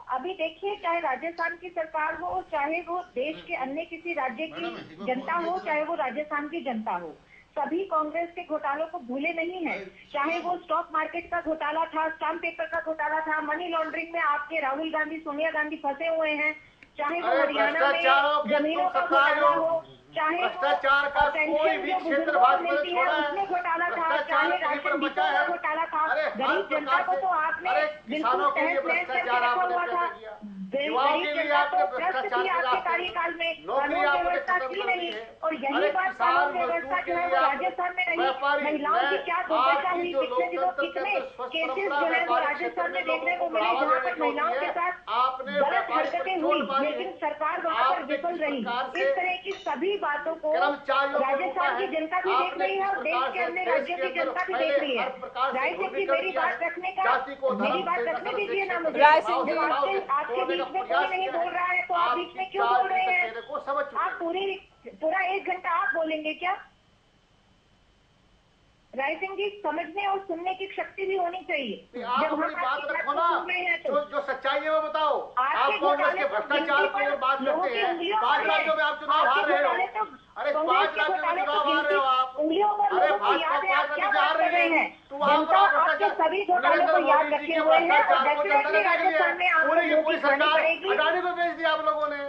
अभी देखिए, चाहे राजस्थान की सरकार हो, चाहे वो देश के अन्य किसी राज्य की जनता हो, चाहे वो राजस्थान की जनता हो, सभी कांग्रेस के घोटालों को भूले नहीं है। चाहे वो स्टॉक मार्केट का घोटाला था, स्टाम्प पेपर का घोटाला था, मनी लॉन्ड्रिंग में आपके राहुल गांधी, सोनिया गांधी फंसे हुए हैं, चाहे वो हरियाणा में जमीनों का घोटाला हो, चाहे भ्रष्टाचार का कोई भी क्षेत्र भाजपा ने छोड़ा है, उसमें घोटाला था, चाहे राशन डीपो का घोटाला था, गरीब जनता को तो आपने बिल्कुल तहस नहस करके रखा हुआ था। गरीब जनता को ट्रस्ट थी आपके कार्यकाल में, कानून व्यवस्था थी नहीं। और यही बात कानून व्यवस्था जो है वो राजस्थान में रही। महिलाओं की क्या दुर्दशा हुई पिछले दिनों, कितने केसेस जो है वो राजस्थान में देखने को मिले जहाँ पर महिलाओं के साथ गलत हरकतें हुई, लेकिन सरकार वहाँ पर विफल रही। इस तरह की सभी बातों को राजस्थान की जनता भी देख रही है और देश के अन्य राज्यों की जनता भी देख रही है। राय सिंह जी, मेरी बात रखने दीजिए ना मुझे। राय सिंह जी, आपके बीच में कोई नहीं बोल रहा है तो आप बीच में क्यों बोल रहे हैं? आप पूरा 1 घंटा आप बोलेंगे क्या? राय सिंह जी, समझने और सुनने की शक्ति भी होनी चाहिए। आप अपनी बात रखो ना, जो सच्चाई है वो बताओ। आप कांग्रेस के भ्रष्टाचार की बात करते हैं, 5 राज्यों में आप चुनाव हार रहे हो। अरे 5 राज्यों में चुनाव हार रहे हो आप। अरे भाजपा 5 राज्यों में हार रहे हैं, तो वहाँ पर आपके सभी घोटालों को याद रखे हुए हैं और डेफिनेटली राजस्थान में आपको पूरी सरकार अडानी को बेच दिया आप लोगों ने।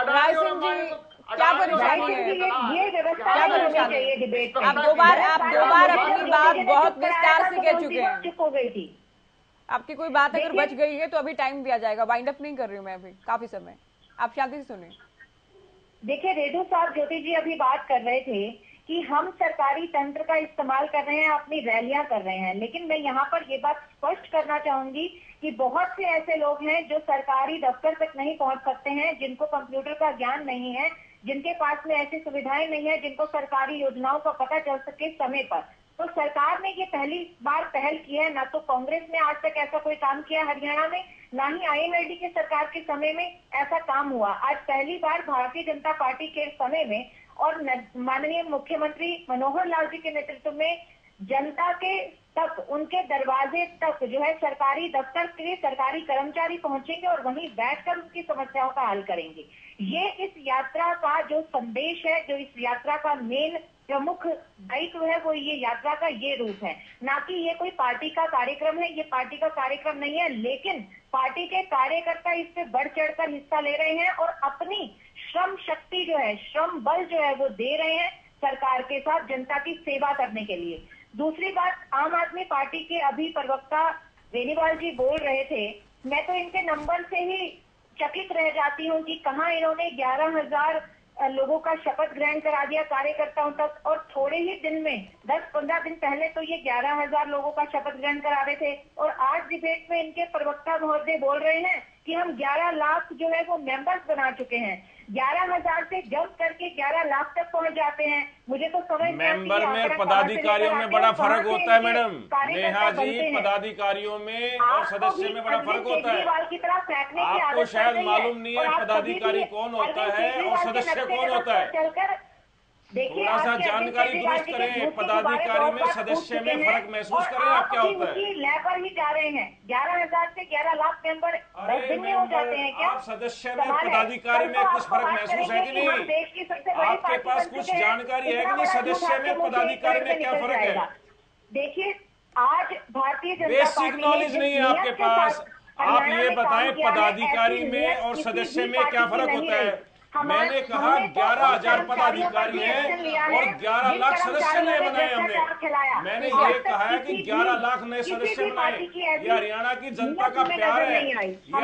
राय सिंह जी, क्या परेशानी है? ये व्यवस्था होनी चाहिए डिबेट। आप दो बार अपनी बात बहुत विस्तार से कह चुके हैं। चुप हो गई थी। आपकी कोई बात अगर बच गई है तो अभी टाइम दिया जाएगा, वाइंड अप नहीं कर रही हूँ मैं अभी काफी समय, आप शांति से सुनिए। देखिए रेडू साहब, ज्योति जी अभी बात कर रहे थे कि हम सरकारी तंत्र का इस्तेमाल कर रहे हैं, अपनी रैलियां कर रहे हैं, लेकिन मैं यहाँ पर ये बात स्पष्ट करना चाहूंगी कि बहुत से ऐसे लोग हैं जो सरकारी दफ्तर तक नहीं पहुंच सकते हैं, जिनको कंप्यूटर का ज्ञान नहीं है, जिनके पास में ऐसी सुविधाएं नहीं है, जिनको सरकारी योजनाओं का पता चल सके समय पर। तो सरकार ने ये पहली बार पहल की है। ना तो कांग्रेस ने आज तक ऐसा कोई काम किया हरियाणा में, ना ही INLD के सरकार के समय में ऐसा काम हुआ। आज पहली बार भारतीय जनता पार्टी के समय में और माननीय मुख्यमंत्री मनोहर लाल जी के नेतृत्व में जनता के तक, उनके दरवाजे तक जो है सरकारी दफ्तर के सरकारी कर्मचारी पहुंचेंगे और वहीं बैठकर उनकी समस्याओं का हल करेंगे। ये इस यात्रा का जो संदेश है, जो इस यात्रा का मेन प्रमुख दायित्व है, वो ये यात्रा का ये रूप है। ना कि ये कोई पार्टी का कार्यक्रम है, ये पार्टी का कार्यक्रम नहीं है, लेकिन पार्टी के कार्यकर्ता इससे बढ़ चढ़कर हिस्सा ले रहे हैं और अपनी श्रम शक्ति जो है, श्रम बल जो है वो दे रहे हैं सरकार के साथ जनता की सेवा करने के लिए। दूसरी बात, आम आदमी पार्टी के अभी प्रवक्ता बेनीवाल जी बोल रहे थे, मैं तो इनके नंबर से ही चकित रह जाती हूँ कि कहाँ इन्होंने 11,000 लोगों का शपथ ग्रहण करा दिया कार्यकर्ताओं तक, और थोड़े ही दिन में 10-15 दिन पहले तो ये 11,000 लोगों का शपथ ग्रहण करा रहे थे, और आज डिबेट में इनके प्रवक्ता महोदय बोल रहे हैं कि हम 11 लाख जो है वो मेंबर्स बना चुके हैं। 11,000 से जंप करके 11 लाख तक पहुंच जाते हैं। मुझे तो समझ मेंबर में पदाधिकारियों में बड़ा फर्क होता है मैडम नेहा जी, पदाधिकारियों में और सदस्य में बड़ा फर्क होता है। आपको शायद मालूम नहीं है पदाधिकारी कौन होता है और सदस्य कौन होता है। थोड़ा सा जानकारी दुरुस्त करें, पदाधिकारी में सदस्य में फर्क महसूस करें आप क्या होता है। लय पर ही जा रहे हैं, 11,000 से 11 लाख मेंबर 10 दिन में हो जाते हैं क्या? आप सदस्य में पदाधिकारी में कुछ फर्क महसूस है कि नहीं? आपके पास कुछ जानकारी है कि नहीं सदस्य में पदाधिकारी में क्या फर्क है? देखिए, आज भारतीय जनता बेसिक नॉलेज नहीं है आपके पास। आप ये बताएं पदाधिकारी में और सदस्य में क्या फर्क होता है। मैंने कहा 11,000 पदाधिकारी हैं और 11 लाख सदस्य नए बनाए हमने। मैंने ये कहा है कि 11 लाख नए सदस्य बनाए। ये हरियाणा की जनता का प्यार है। ये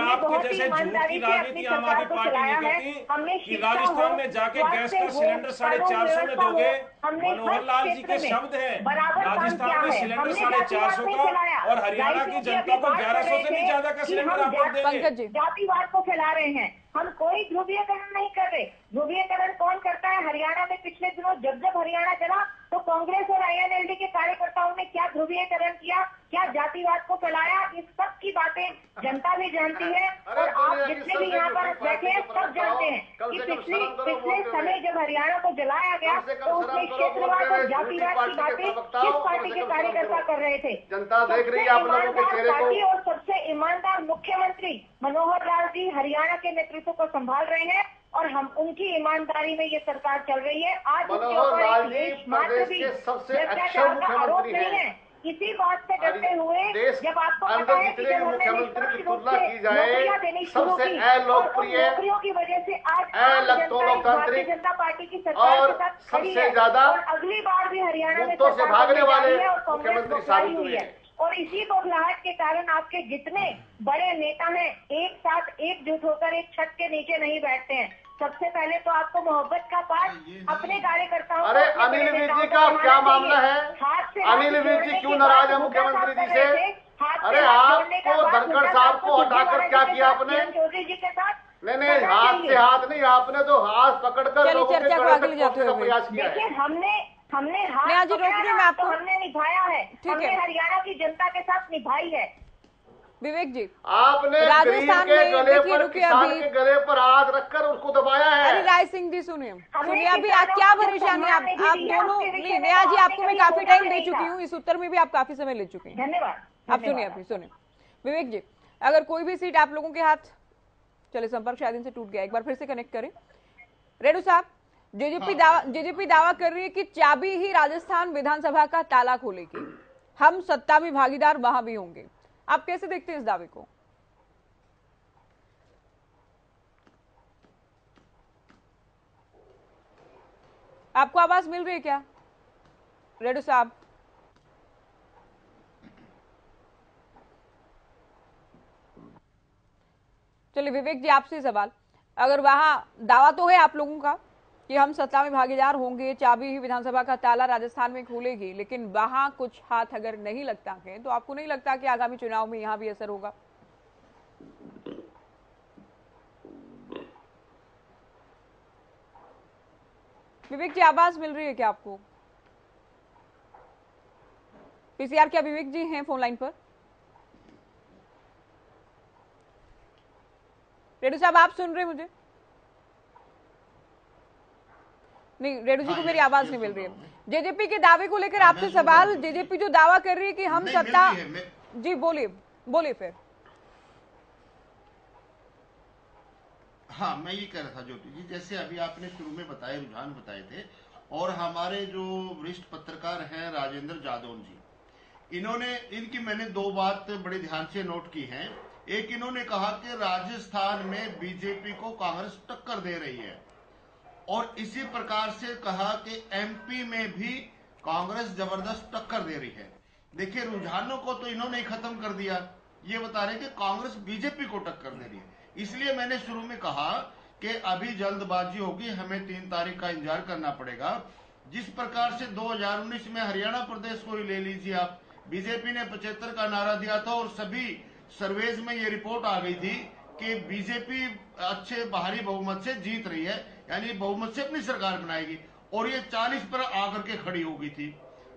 आपके जैसे झूठ की राजनीति आम आदमी पार्टी नहीं करती कि राजस्थान में जाके गैस का सिलेंडर 450 में दोगे। मनोहर लाल जी के शब्द हैं, राजस्थान में सिलेंडर 450 का और हरियाणा की जनता को 1100 से भी ज्यादा का सिलेंडर आप लोग देंगे। जातिवाद को फैला रहे हैं, हम कोई ध्रुवीयकरण नहीं कर रहे। ध्रुवीयकरण कौन करता है? हरियाणा में पिछले दिनों जब हरियाणा चला तो कांग्रेस और आईएनएलडी के कार्यकर्ताओं ने क्या ध्रुवीयकरण किया, क्या जातिवाद को फैलाया, इस सब की बातें जनता भी जानती है और आप जितने भी यहाँ पर बैठे हैं सब जानते हैं कि पिछले समय जब हरियाणा को जलाया गया तो उसमें क्षेत्रवाद और जातिवाद की बातें किस पार्टी के कार्यकर्ता कर रहे थे? जनता देख रही है आप लोगों के चेहरे को। और सबसे ईमानदार मुख्यमंत्री मनोहर लाल जी हरियाणा के नेतृत्व को संभाल रहे हैं और हम उनकी ईमानदारी में ये सरकार चल रही है। आज मनोहर लाल जी प्रदेश के सबसे अच्छे मुख्यमंत्री हैं। इसी बात से डरते हुए जब आपको पता है कि जब मुख्यमंत्री की तुलना की जाए सबसे अलोकप्रिय नौकरियों की वजह से आज भारतीय जनता पार्टी की सरकार के साथ खड़ी है और अगली बार भी हरियाणा में से भागने वाले और कांग्रेस मुख्यमंत्री बौखलाई हुई हुए है। और इसी बौखलाहट के कारण आपके जितने बड़े नेता हैं एक साथ एकजुट होकर एक छत के नीचे नहीं बैठते हैं। सबसे पहले तो आपको मोहब्बत का पाठ अपने कार्यकर्ताओं। अरे अनिल विज जी का क्या मामला है? अनिल विज जी क्यों नाराज है मुख्यमंत्री जी से? अरे आपको धनखड़ साहब को हटाकर क्या किया आपने? चौधरी जी के साथ नहीं, हाथ से हाथ नहीं, आपने तो हाथ पकड़कर लोगों के प्रयास किया है। हमने हाथ तो हमने निभाया है, हमने हरियाणा की जनता के साथ निभाई है। विवेक जी, आपने राजस्थान में गले पर किसान के गले पर हाथ रखकर उसको दबाया है। अरे राय सिंह जी सुनिए अभी आप क्या परेशानी, आप दोनों नहीं, नेहा जी आपको मैं काफी टाइम दे चुकी हूँ, इस उत्तर में भी आप काफी समय ले चुके हैं। धन्यवाद। आप सुनिए विवेक जी, अगर कोई भी सीट आप लोगों के हाथ, चले संपर्क शायद इनसे टूट गया, एक बार फिर से कनेक्ट करें। रेणु साहब, जेजेपी दावा कर रही है कि चाबी ही राजस्थान विधानसभा का ताला खोलेगी, हम सत्ता में भागीदार वहां भी होंगे। आप कैसे देखते हैं इस दावे को? आपको आवाज मिल रही है क्या रेडू साहब? चलिए विवेक जी, आपसे सवाल, अगर वहां दावा तो है आप लोगों का कि हम सत्ता में भागीदार होंगे, चाबी ही विधानसभा का ताला राजस्थान में खोलेगी, लेकिन वहां कुछ हाथ अगर नहीं लगता है तो आपको नहीं लगता कि आगामी चुनाव में यहां भी असर होगा? विवेक जी, आवाज मिल रही है क्या आपको? पीसीआर क्या विवेक जी हैं फोन लाइन पर? रेडू साहब, आप सुन रहे मुझे? नहीं, रेडू जी को मेरी आवाज नहीं मिल रही है। जेजेपी के दावे को लेकर आपसे सवाल, जेजेपी जो दावा कर रही है कि हम सत्ता, जी बोलिए फिर। हाँ, मैं ये कह रहा था ज्योति जी, जैसे अभी आपने शुरू में बताए, रुझान बताए थे, और हमारे जो वरिष्ठ पत्रकार हैं राजेंद्र जादौन जी, इनकी मैंने दो बात बड़े ध्यान से नोट की हैं। एक इन्होंने कहा कि राजस्थान में बीजेपी को कांग्रेस टक्कर दे रही है, और इसी प्रकार से कहा कि एमपी में भी कांग्रेस जबरदस्त टक्कर दे रही है। देखिए, रुझानों को तो इन्होंने ही खत्म कर दिया, ये बता रहे कि कांग्रेस बीजेपी को टक्कर दे रही है। इसलिए मैंने शुरू में कहा कि अभी जल्दबाजी होगी, हमें 3 तारीख का इंतजार करना पड़ेगा। जिस प्रकार से 2019 में हरियाणा प्रदेश को ही ले लीजिए आप, बीजेपी ने 75 का नारा दिया था और सभी सर्वेज में ये रिपोर्ट आ गई थी कि बीजेपी अच्छे बाहरी बहुमत से जीत रही है, यानी बहुमत से अपनी सरकार बनाएगी, और ये 40 पर आकर के खड़ी हो गई थी।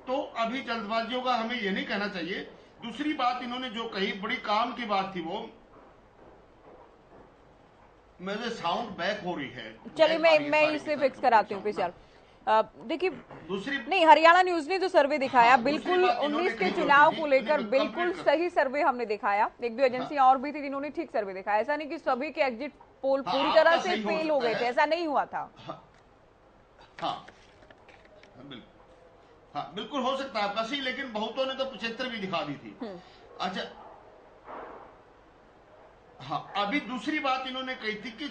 तो अभी जल्दबाजी होगा, हमें ये नहीं कहना चाहिए। दूसरी बात इन्होंने जो कही, बड़ी काम की बात थी, वो मेरे साउंड बैक हो रही है। चलिए मैं इसे फिक्स कराती हूँ पीसीआर। देखिए, दूसरी नहीं, हरियाणा न्यूज ने जो सर्वे दिखाया बिल्कुल 19 के चुनाव को लेकर बिल्कुल सही सर्वे हमने दिखाया। 1-2 एजेंसियां और भी थी जिन्होंने ठीक सर्वे दिखाया। ऐसा नहीं कि सभी के एग्जिट पोल पूरी तरह से फेल हो गए थे, ऐसा नहीं हुआ था। हाँ, बिल्कुल हो सकता है आपका सही, लेकिन बहुतों ने तो 75 भी दिखा दी थी। अच्छा, हाँ, अभी दूसरी बात इन्होंने कही थी कि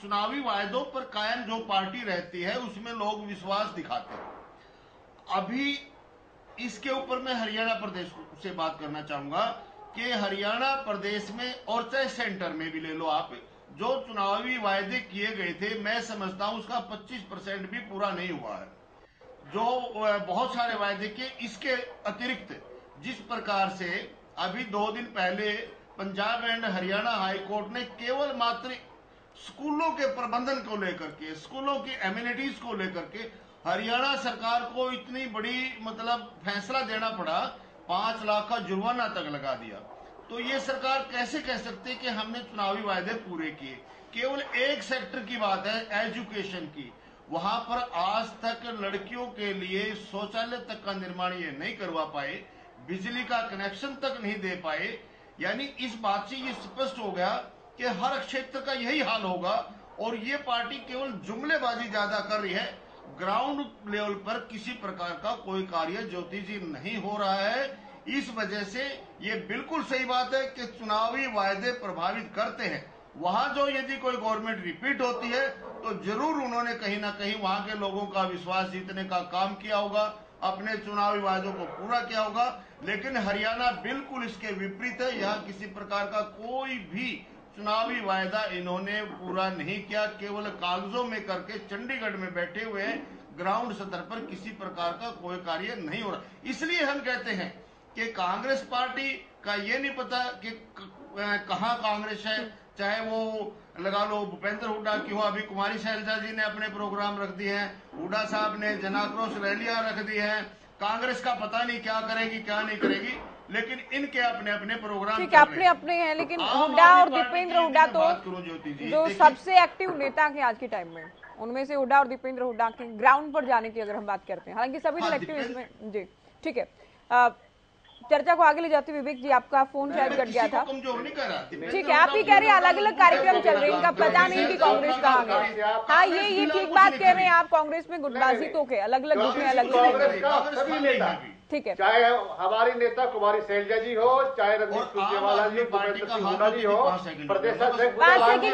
चुनावी वायदों पर कायम जो पार्टी रहती है उसमें लोग विश्वास दिखाते हैं। अभी इसके ऊपर मैं हरियाणा प्रदेश से बात करना चाहूंगा कि हरियाणा प्रदेश में, और चाहे सेंटर में भी ले लो आप, जो चुनावी वायदे किए गए थे, मैं समझता हूं उसका 25% भी पूरा नहीं हुआ है। जो बहुत सारे वायदे किए, इसके अतिरिक्त जिस प्रकार से अभी 2 दिन पहले Punjab and Haryana high court ने केवल मात्र स्कूलों के प्रबंधन को लेकर के, स्कूलों की एमिनिटीज को लेकर के हरियाणा सरकार को इतनी बड़ी फैसला देना पड़ा, 5 लाख का जुर्माना तक लगा दिया। तो ये सरकार कैसे कह सकती है कि हमने चुनावी वायदे पूरे किए? केवल एक सेक्टर की बात है, एजुकेशन की, वहां पर आज तक लड़कियों के लिए शौचालय तक का निर्माण ये नहीं करवा पाए, बिजली का कनेक्शन तक नहीं दे पाए। यानी इस बात से ये स्पष्ट हो गया कि हर क्षेत्र का यही हाल होगा, और ये पार्टी केवल जुमलेबाजी ज्यादा कर रही है। ग्राउंड लेवल पर किसी प्रकार का कोई कार्य ज्योति जी नहीं हो रहा है। इस वजह से ये बिल्कुल सही बात है कि चुनावी वायदे प्रभावित करते हैं। वहां जो यदि कोई गवर्नमेंट रिपीट होती है तो जरूर उन्होंने कहीं ना कहीं वहां के लोगों का विश्वास जीतने का काम किया होगा, अपने चुनावी वायदों को पूरा किया होगा। लेकिन हरियाणा बिल्कुल इसके विपरीत है। यहाँ किसी प्रकार का कोई भी चुनावी वायदा इन्होंने पूरा नहीं किया, केवल कागजों में करके चंडीगढ़ में बैठे हुए हैं। ग्राउंड स्तर पर किसी प्रकार का कोई कार्य नहीं हो रहा। इसलिए हम कहते हैं कि कांग्रेस पार्टी का ये नहीं पता कि कहाँ कांग्रेस है, चाहे वो लगा लो भूपेंद्र हुड्डा की हो, अभी कुमारी शैलजा जी ने अपने प्रोग्राम रख दिए हैं, हुड्डा साहब ने जनाक्रोश रैलियां रख दी हैं। कांग्रेस का पता नहीं क्या करेगी क्या नहीं करेगी, लेकिन इनके अपने अपने प्रोग्राम ठीक है, अपने अपने हैं। लेकिन हुड्डा और दीपेंद्र हुड्डा तो जो सबसे एक्टिव नेता हैं आज के टाइम में, उनमें से हुड्डा और दीपेंद्र हुड्डा के ग्राउंड पर जाने की अगर हम बात करते हैं, हालांकि सभी लोग एक्टिव इसमें। जी ठीक है, चर्चा को आगे ले जाते हुए विवेक जी, आपका फोन शायद कट गया था। ठीक है, आप ही कह रहे हैं अलग अलग कार्यक्रम चल रहे हैं, इनका पता नहीं कि कांग्रेस कहाँ गई। हाँ, ये ठीक बात कह रहे हैं आप, कांग्रेस में गुटबाजी तो के अलग अलग गुट में अलग अलग। ठीक है, चाहे हमारी नेता कुमारी शैलजा जी हो, चाहे रणदीप सुरजेवाला जी, भूपेंद्र सिंह हुड्डा जी हो, प्रदेश अध्यक्ष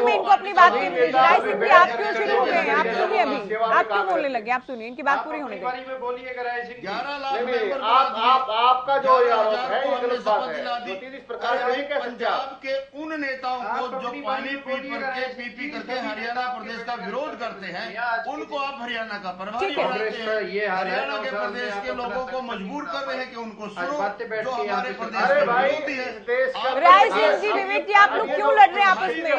में इनको अपनी बात करनी है। आप क्यों शुरू हो गए? आप सुनिए, अभी आप क्यों बोलने लगे? आप सुनिए, इनकी बात पूरी होने दीजिए। आपका जो आरोप है ये गलत बात है। इस प्रकार नहीं कह सकते। पंजाब के उन नेताओं को जो पानी पी करके हरियाणा प्रदेश का विरोध करते हैं, उनको आप हरियाणा का प्रभारी बनाते हैं। ये हरियाणा के प्रदेश के लोगों को मजबूर कर रहे हैं कि उनको सुनो, जो हमारे प्रदेश के विरोधी है। राय सिंह जी, विवेक जी, आप लोग क्यों लड़ रहे हैं आपस में?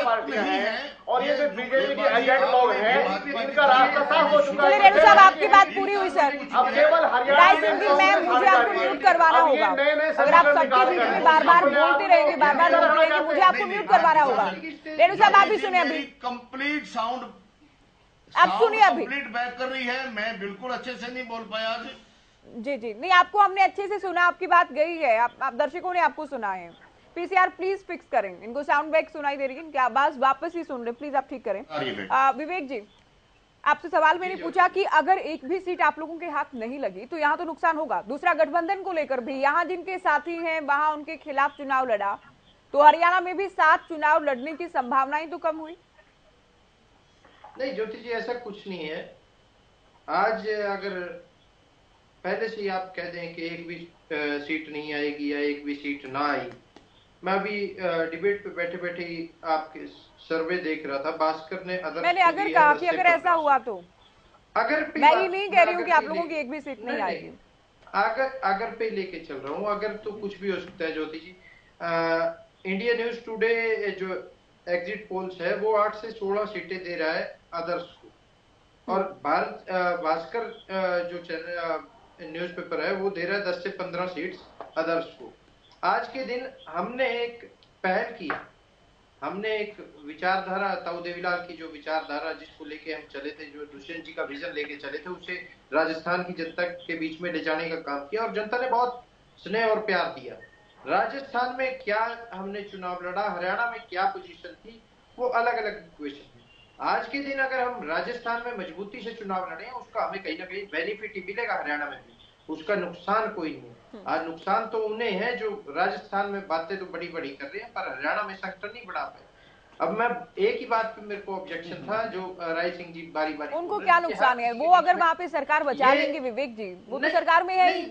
और ये जो बीजेपी की एजेंट लोग हैं, इनका रास्ता साफ हो चुका है। रेणु साहब, आपकी बात पूरी हुई सर। अब केवल हरियाणा राय सिंह जी, मुझे आपको म्यूट करवाना होगा। अगर आप सबके बीच में बार बार बोलते रहेंगे, बार बार बोलते रहेंगे, मुझे आपको म्यूट करवाना होगा। रेणु साहब, आप भी सुनिए, अभी कंप्लीट साउंड आप सुनिए, अभी कंप्लीट बैक कर रही है। मैं बिल्कुल अच्छे से नहीं बोल पाया आज। जी जी, नहीं, आपको हमने अच्छे से सुना, आपकी बात गई है, आप दर्शकों ने आपको सुना है। पीसीआर प्लीज फिक्स करें, इनको साउंड बैक सुनाई दे रही है, इनकी आवाज वापस ही सुन रहे, प्लीज आप ठीक करें। विवेक जी, आपसे सवाल मैंने पूछा कि अगर एक भी सीट आप लोगों के हाथ नहीं लगी तो यहाँ तो नुकसान होगा। दूसरा, गठबंधन को लेकर भी यहाँ जिनके साथी हैं वहां उनके खिलाफ चुनाव लड़ा तो हरियाणा में भी 7 चुनाव लड़ने की संभावनाएं तो कम हुई। नहीं ज्योति जी, ऐसा कुछ नहीं है। आज अगर पहले से ही आप कह दें कि एक भी सीट नहीं आएगी या एक भी सीट ना आई, मैं अभी डिबेट पे बैठे बैठे ही आपके सर्वे देख रहा था, भास्कर ने मैंने अगर कहा कि अगर ऐसा हुआ तो अगर मैं ये नहीं कह रही हूँ कि आप लोगों की एक भी सीट नहीं आएगी, अगर पे लेके चल रहा हूँ, अगर तो कुछ भी हो सकता है ज्योति जी। इंडिया न्यूज टुडे जो एग्जिट पोल्स है वो 8 से 16 सीटें दे रहा है अदर्स को, और भारत भास्कर जो चैनल न्यूज़पेपर है वो दे रहा है 10 से 15 सीट्स अदर्स को। आज के दिन हमने एक पहल की, हमने एक विचारधारा, ताऊ देवीलाल की जो विचारधारा जिसको लेके हम चले थे, जो दुष्यंत जी का विजन लेके चले थे, उसे राजस्थान की जनता के बीच में ले जाने का काम किया और जनता ने बहुत स्नेह और प्यार दिया। राजस्थान में क्या हमने चुनाव लड़ा, हरियाणा में क्या पोजीशन थी, वो अलग अलग क्वेश्चन है। आज के दिन अगर हम राजस्थान में मजबूती से चुनाव लड़े, उसका हमें कहीं ना कहीं बेनिफिट ही मिलेगा, हरियाणा में भी उसका नुकसान कोई नहीं। आज नुकसान तो उन्हें है जो राजस्थान में बातें तो बड़ी बड़ी कर रहे हैं पर हरियाणा में संगठन नहीं बढ़ा पाए। अब मैं एक ही बात पे मेरे को ऑब्जेक्शन था, जो राय सिंह जी बारी बारी उनको क्या नुकसान है, वो अगर वहाँ पे सरकार बचा लेंगे विवेक जी, वो तो सरकार में है ही।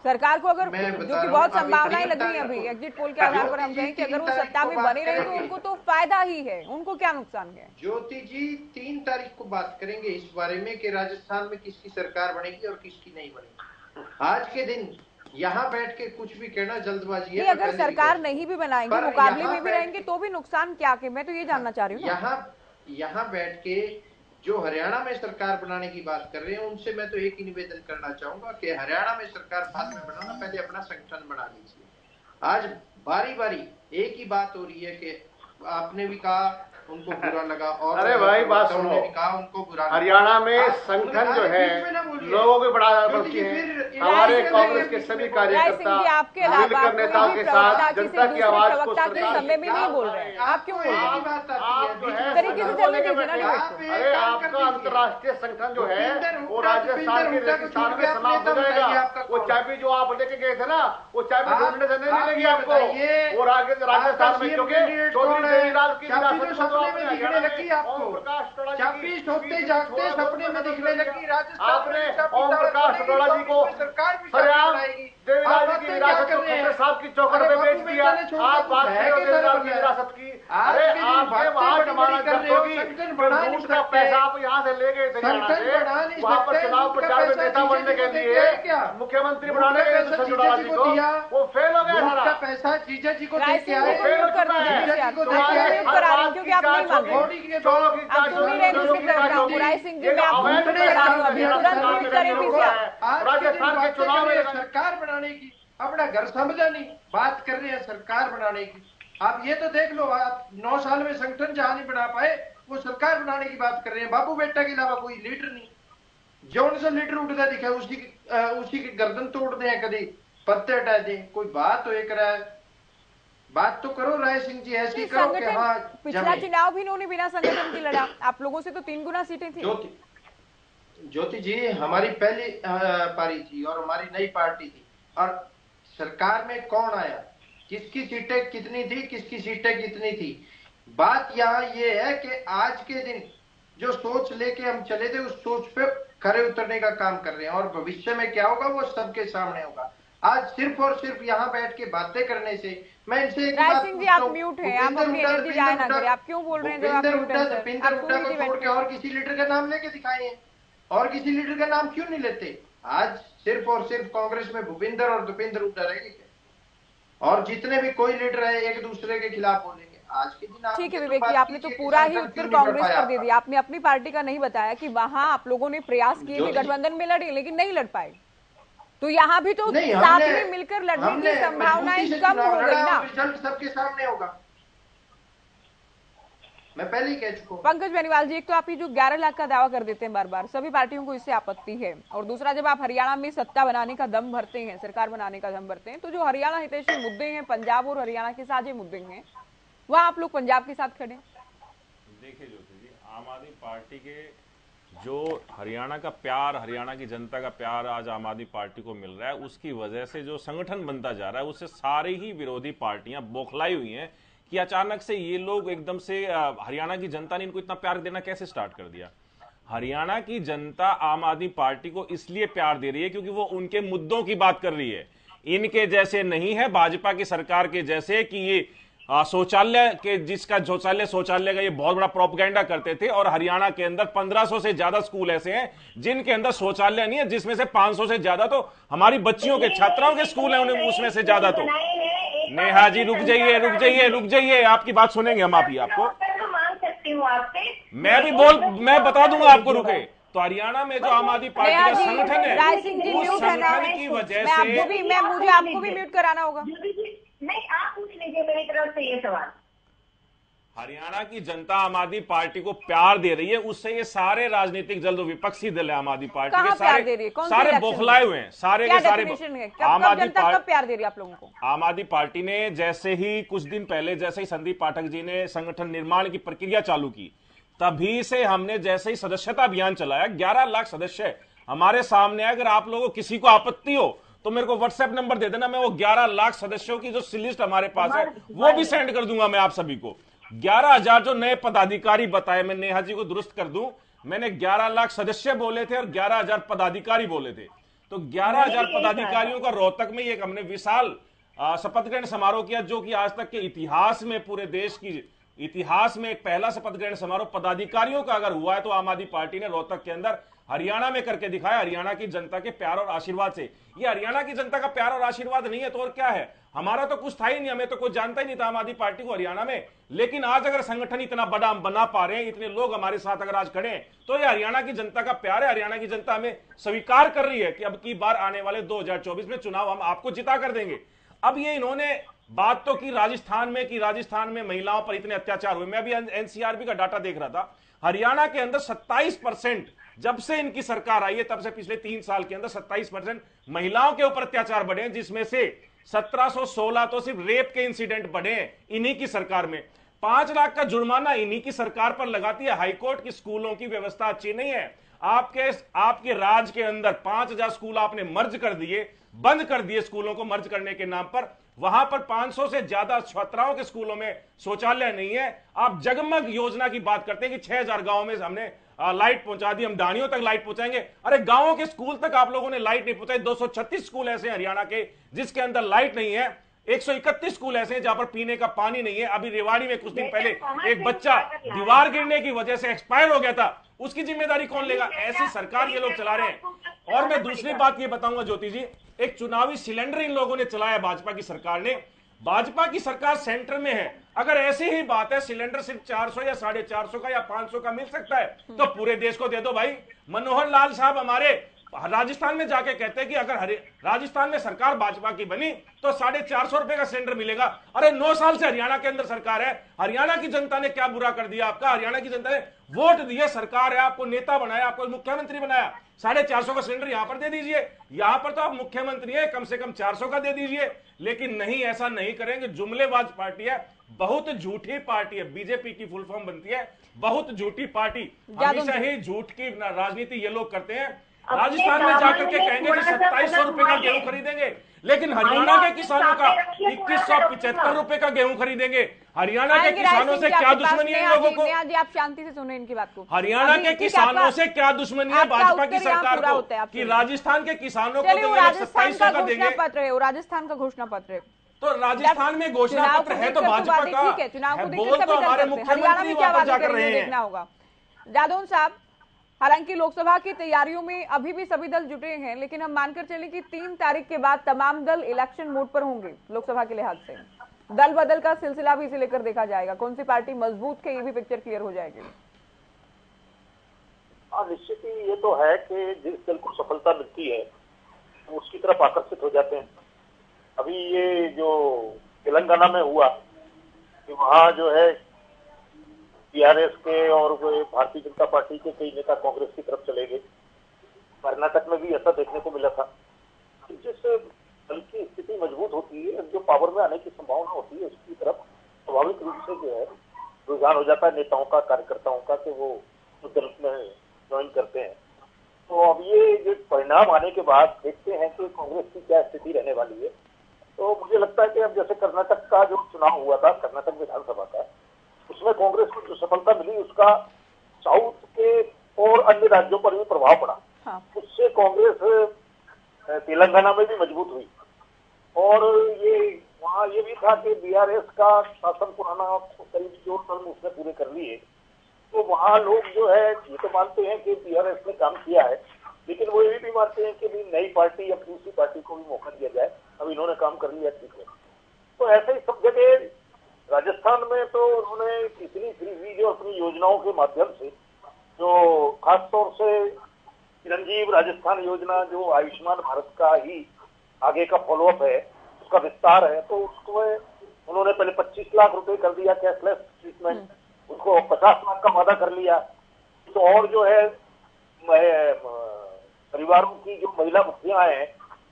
सरकार को अगर, जो कि बहुत संभावनाएं लग रही है अभी एग्जिट पोल के आधार पर हम कहें कि अगर वो सत्ता में बने रहे तो उनको तो फायदा ही है, उनको क्या नुकसान है। ज्योति जी 3 तारीख को बात करेंगे इस बारे में कि राजस्थान में किसकी सरकार बनेगी और किसकी नहीं बनेगी। आज के दिन यहाँ बैठ के कुछ भी कहना जल्दबाजी है। अगर सरकार नहीं भी बनाएंगे, मुकाबले में भी रहेंगे तो भी नुकसान क्या के, मैं तो ये जानना चाह रही हूँ। यहाँ बैठ के जो हरियाणा में सरकार बनाने की बात कर रहे हैं उनसे मैं तो एक ही निवेदन करना चाहूंगा कि हरियाणा में सरकार बाद में बनाना, पहले अपना संगठन बना लीजिए। आज बारी बारी एक ही बात हो रही है कि आपने भी कहा उनको बुरा लगा और अरे भाई बात सुनो, उनको बुरा, हरियाणा में संगठन जो है लोगों के बड़ा बढ़ती है। हमारे कांग्रेस के सभी कार्यकर्ता मिलकर नेताओं के साथ जनता की आवाज को सरकार समय में नहीं बोल रहे हैं। आप क्यों बोल रहे हैं? तरीके से चलने दीजिए। अरे आपका अंतर्राष्ट्रीय संगठन जो है वो राजस्थान के रेगिस्तान में समाप्त हो जाएगा। वो चाबी जो आप लेके गए थे ना, वो चाबी ढूंढने से नहीं मिलेगी आपको। वो राजस्थान में क्योंकि चौधरी देवीलाल की विरासत में दिखने लगी आपको, चाबी सोते जागते सपने में दिखने लगी। आपने ओम प्रकाश चौटाला जी को सरयाम देवीलाल जी की विरासत को खट्टर साहब की चौखट पे बेच दिया। आप बात कर रहे हो देवीलाल की विरासत की। अरे आपके वहाँ जमाना जब्त होगी, लूट का पैसा आप यहाँ से ले गए थे, वहाँ पर चुनाव प्रचार में नेता बनने के लिए मुख्यमंत्री बनाने के लिए चौटाला जी को, वो फेल हो गया सारा पैसा। जीजा जी को दे के आए, फेल हो चुका है। क्योंकि आप नहीं मान रहे, आप सुन नहीं रहे दूसरी तरफ। राय सिंह जी, मैं आपको तुरंत करें पीछे। राजस्थान के चुनाव में सरकार बनाने की, अपना घर समझा नहीं, बात कर रहे हैं सरकार बनाने की। आप ये तो देख लो, आप 9 साल में संगठन जहां नहीं बना पाए, वो सरकार बनाने की बात कर रहे हैं। बाबू बेटा के अलावा कोई लीडर नहीं, जौन सा लीडर उठता दिखा उसी की गर्दन तोड़ दें, कभी पत्ते हटा दें। कोई बात तो एक रहा है, बात तो करो राय सिंह जी, ऐसी करो कि हाँ। पिछला चुनाव भी इन्होंने बिना संगठन के लड़ा, आप लोगों से तो 3 गुना सीटें थी। ज्योति जी हमारी पहली पारी थी और हमारी नई पार्टी थी, और सरकार में कौन आया, किसकी सीटें कितनी थी, किसकी सीटें कितनी थी। बात यहाँ ये है कि आज के दिन जो सोच लेके हम चले थे उस सोच पे खरे उतरने का काम कर रहे हैं, और भविष्य में क्या होगा वो सबके सामने होगा। आज सिर्फ और सिर्फ यहाँ बैठ के बातें करने से, मैं इनसे एक बात सिंह जी आप म्यूट हैं, आप अपनी एनर्जी जाए ना करें। आप क्यों बोल रहे हैं जब आप म्यूट हैं? भूपेंद्र हुड्डा को छोड़ के और किसी लीडर का नाम लेके दिखाए हैं, और किसी लीडर का नाम क्यों नहीं लेते? आज सिर्फ और सिर्फ कांग्रेस में भूपेंद्र और भूपेंद्र हुड्डा रहेंगे, और जितने भी कोई लीडर है एक दूसरे के खिलाफ बोलेंगे। आज के दिन ठीक है विवेक जी, आपने तो पूरा ही उत्तर कांग्रेस पर दे दिया। आपने अपनी पार्टी का नहीं बताया कि वहां आप लोगों ने प्रयास किए थे गठबंधन में लड़े, लेकिन नहीं लड़ पाए। तो यहाँ भी तो साथ में मिलकर लड़ने की संभावनाएं कम हो गई ना। रिजल्ट सबके सामने होगा, मैं पहले ही कह चुका हूं। पंकज बेनीवाल जी, एक तो आप ये जो 11 लाख का दावा कर देते हैं बार बार, सभी पार्टियों को इससे आपत्ति है, और दूसरा जब आप हरियाणा में सत्ता बनाने का दम भरते हैं, सरकार बनाने का दम भरते हैं, तो जो हरियाणा हितैषी मुद्दे हैं, पंजाब और हरियाणा के साझे मुद्दे हैं, वहाँ आप लोग पंजाब के साथ खड़े। देखिए ज्योति जी, आम आदमी पार्टी के जो हरियाणा का प्यार, हरियाणा की जनता का प्यार आज आम आदमी पार्टी को मिल रहा है, उसकी वजह से जो संगठन बनता जा रहा है उससे सारी ही विरोधी पार्टियां बौखलाई हुई हैं कि अचानक से ये लोग एकदम से हरियाणा की जनता ने इनको इतना प्यार देना कैसे स्टार्ट कर दिया। हरियाणा की जनता आम आदमी पार्टी को इसलिए प्यार दे रही है क्योंकि वो उनके मुद्दों की बात कर रही है। इनके जैसे नहीं है भाजपा की सरकार के जैसे कि ये शौचालय के जिसका शौचालय का ये बहुत बड़ा प्रोपेगेंडा करते थे, और हरियाणा के अंदर 1500 से ज्यादा स्कूल ऐसे हैं जिनके अंदर शौचालय नहीं है, जिसमें से 500 से ज्यादा तो हमारी बच्चियों के छात्राओं के स्कूल हैं, उन्हें उसमें से ज्यादा तो। नेहा जी रुक जाइए, आपकी बात सुनेंगे हम आपको। मैं बता दूंगा आपको, रुके। तो हरियाणा में जो आम आदमी पार्टी का संगठन है, उस संगठन की वजह से मुझे आपको भी म्यूट कराना होगा। नहीं, आप पूछ लीजिए मेरी तरफ से ये सवाल। हरियाणा की जनता आम आदमी पार्टी को प्यार दे रही है, उससे ये सारे राजनीतिक दल, जो विपक्षी दल है आम आदमी पार्टी के, सारे बौखलाए हुए हैं, सारे के सारे। आम आदमी पार्टी प्यार दे रही है आप लोगों को। आम आदमी पार्टी ने जैसे ही कुछ दिन पहले जैसे ही संदीप पाठक जी ने संगठन निर्माण की प्रक्रिया चालू की, तभी से हमने जैसे ही सदस्यता अभियान चलाया, 11 लाख सदस्य हमारे सामने। अगर आप लोगों को किसी को आपत्ति हो तो मेरे को व्हाट्सएप नंबर दे देना, मैं वो 11 लाख सदस्यों की जो लिस्ट हमारे पास है वो भी सेंड कर दूंगा मैं आप सभी को। 11,000 जो नए पदाधिकारी बताए, मैं नेहा जी को दुरुस्त कर दूं, मैंने 11 लाख सदस्य बोले थे और 11,000 पदाधिकारी बोले थे। तो 11,000 पदाधिकारियों का रोहतक में एक हमने विशाल शपथ ग्रहण समारोह किया, जो कि आज तक के इतिहास में, पूरे देश की इतिहास में एक पहला शपथ ग्रहण समारोह पदाधिकारियों का अगर हुआ है तो आम आदमी पार्टी ने रोहतक के अंदर हरियाणा में करके दिखाया, हरियाणा की जनता के प्यार और आशीर्वाद से। ये हरियाणा की जनता का प्यार और आशीर्वाद नहीं है तो और क्या है? हमारा तो कुछ था ही नहीं, हमें तो कोई जानता ही नहीं था आम आदमी पार्टी को हरियाणा में। लेकिन आज अगर संगठन इतना बड़ा बना पा रहे हैं, इतने लोग हमारे साथ अगर आज खड़े हैं, तो ये हरियाणा की जनता का प्यार है। हरियाणा की जनता हमें स्वीकार कर रही है कि अब की बार आने वाले 2024 में चुनाव हम आपको जिता कर देंगे। अब ये इन्होंने बात तो की राजस्थान में, कि राजस्थान में महिलाओं पर इतने अत्याचार हुए। मैं अभी एनसीआरबी का डाटा देख रहा था, हरियाणा के अंदर 27% जब से इनकी सरकार आई है तब से पिछले 3 साल के अंदर 27% महिलाओं के ऊपर अत्याचार बढ़े हैं, जिसमें से 1716 तो सिर्फ रेप के इंसिडेंट बढ़े हैं इन्हीं की सरकार में। 5 लाख का जुर्माना इन्हीं की सरकार पर लगाती है हाईकोर्ट की। स्कूलों की व्यवस्था अच्छी नहीं है। आपके राज के अंदर 5,000 स्कूल आपने मर्ज कर दिए, बंद कर दिए स्कूलों को मर्ज करने के नाम पर। वहां पर 500 से ज्यादा छात्राओं के स्कूलों में शौचालय नहीं है। आप जगमग योजना की बात करते हैं कि 6,000 गांवों में हमने लाइट पहुंचा दी, हम डाणियों तक लाइट पहुंचाएंगे। अरे गांवों के स्कूल तक आप लोगों ने लाइट नहीं पहुंचाई। 236 स्कूल ऐसे हैं हरियाणा के जिसके अंदर लाइट नहीं है। 131 स्कूल ऐसे हैं जहां पर पीने का पानी नहीं है। अभी रेवाड़ी में कुछ दिन पहले एक बच्चा दीवार गिरने की वजह से एक्सपायर हो गया था, उसकी जिम्मेदारी कौन लेगा? ऐसी सरकार ये लोग चला रहे हैं। और मैं दूसरी बात ये बताऊंगा ज्योति जी, एक चुनावी सिलेंडर इन लोगों ने चलाया भाजपा की सरकार ने। भाजपा की सरकार सेंटर में है, अगर ऐसी ही बात है सिलेंडर सिर्फ 400 या 450 का या 500 का मिल सकता है तो पूरे देश को दे दो भाई। मनोहर लाल साहब हमारे राजस्थान में जाके कहते हैं कि अगर राजस्थान में सरकार भाजपा की बनी तो 450 रुपए का सिलेंडर मिलेगा। अरे 9 साल से हरियाणा के अंदर सरकार है, हरियाणा की जनता ने क्या बुरा कर दिया आपका? हरियाणा की जनता ने वोट दिए, सरकार है, आपको नेता बनाया, आपको मुख्यमंत्री बनाया। 450 का सिलेंडर यहां पर दे दीजिए। यहां पर तो आप मुख्यमंत्री है, कम से कम 400 का दे दीजिए। लेकिन नहीं, ऐसा नहीं करेंगे। जुमलेबाज पार्टी है, बहुत झूठी पार्टी है। बीजेपी की फुल फॉर्म बनती है बहुत झूठी पार्टी। हमेशा ही झूठ की राजनीति ये लोग करते हैं। राजस्थान में जाकर के कहेंगे कि 2700 रुपए का गेहूं खरीदेंगे, लेकिन हरियाणा के किसानों का 2175 रुपए का गेहूं खरीदेंगे। हरियाणा के किसानों से क्या दुश्मनी है इन लोगों को? आप शांति से सुने इनकी बात को। हरियाणा के किसानों से क्या दुश्मनी है भाजपा की सरकार को कि राजस्थान के किसानों को 2700 का देंगे? राजस्थान का घोषणा पत्र है, तो राजस्थान में घोषणा पत्र है तो भाजपा का चुनाव को बोल तो हमारे मुख्यमंत्री वहां पर जाकर रहे हैं। देखना होगा। जादौन साहब, हालांकि लोकसभा की तैयारियों में अभी भी सभी दल जुटे हैं, लेकिन हम मानकर चलें कि 3 तारीख के बाद तमाम दल इलेक्शन मोड पर होंगे। लोकसभा के लिहाज से दल बदल का सिलसिला भी इसे लेकर देखा जाएगा। कौन सी पार्टी मजबूत है ये भी पिक्चर क्लियर हो जाएगी। निश्चित ही ये तो है कि जिस दल को सफलता मिलती है तो उसकी तरफ आकर्षित हो जाते हैं। अभी ये जो तेलंगाना में हुआ कि वहाँ जो है टीआरएस के और भारतीय जनता पार्टी के कई नेता कांग्रेस की तरफ चले गए। कर्नाटक में भी ऐसा देखने को मिला था। जिस दल की स्थिति मजबूत होती है, जो पावर में आने की संभावना होती है, उसकी तरफ स्वाभाविक रूप से जो है रुझान हो जाता है नेताओं का, कार्यकर्ताओं का, कि वो दल में ज्वाइन करते हैं। तो अब ये जो परिणाम आने के बाद देखते हैं कि कांग्रेस की क्या स्थिति रहने वाली है। तो मुझे लगता है कि अब जैसे कर्नाटक का जो चुनाव हुआ था, कर्नाटक विधानसभा का, उसमें कांग्रेस को जो सफलता मिली उसका साउथ के और अन्य राज्यों पर भी प्रभाव पड़ा। हाँ। उससे कांग्रेस तेलंगाना में भी मजबूत हुई। और ये वहाँ ये भी था कि बीआरएस का शासन पुराना करीब 2 टर्म उसने पूरे कर लिए। तो वहाँ लोग जो है ये तो मानते हैं कि बीआरएस ने काम किया है, लेकिन वो ये भी मानते हैं कि नई पार्टी या दूसरी पार्टी को भी मौका दिया जाए। अब इन्होंने काम कर लिया, ठीक है। तो ऐसे ही सब जगह राजस्थान में तो उन्होंने इतनी फ्री जो अपनी योजनाओं के माध्यम से, जो खासतौर से चिरंजीव राजस्थान योजना जो आयुष्मान भारत का ही आगे का फॉलोअप है, उसका विस्तार है, तो उसको उन्होंने पहले 25 लाख रुपए कर दिया कैशलेस ट्रीटमेंट, उसको 50 लाख का वादा कर लिया। तो और जो है परिवारों की जो महिला मुखिया हैं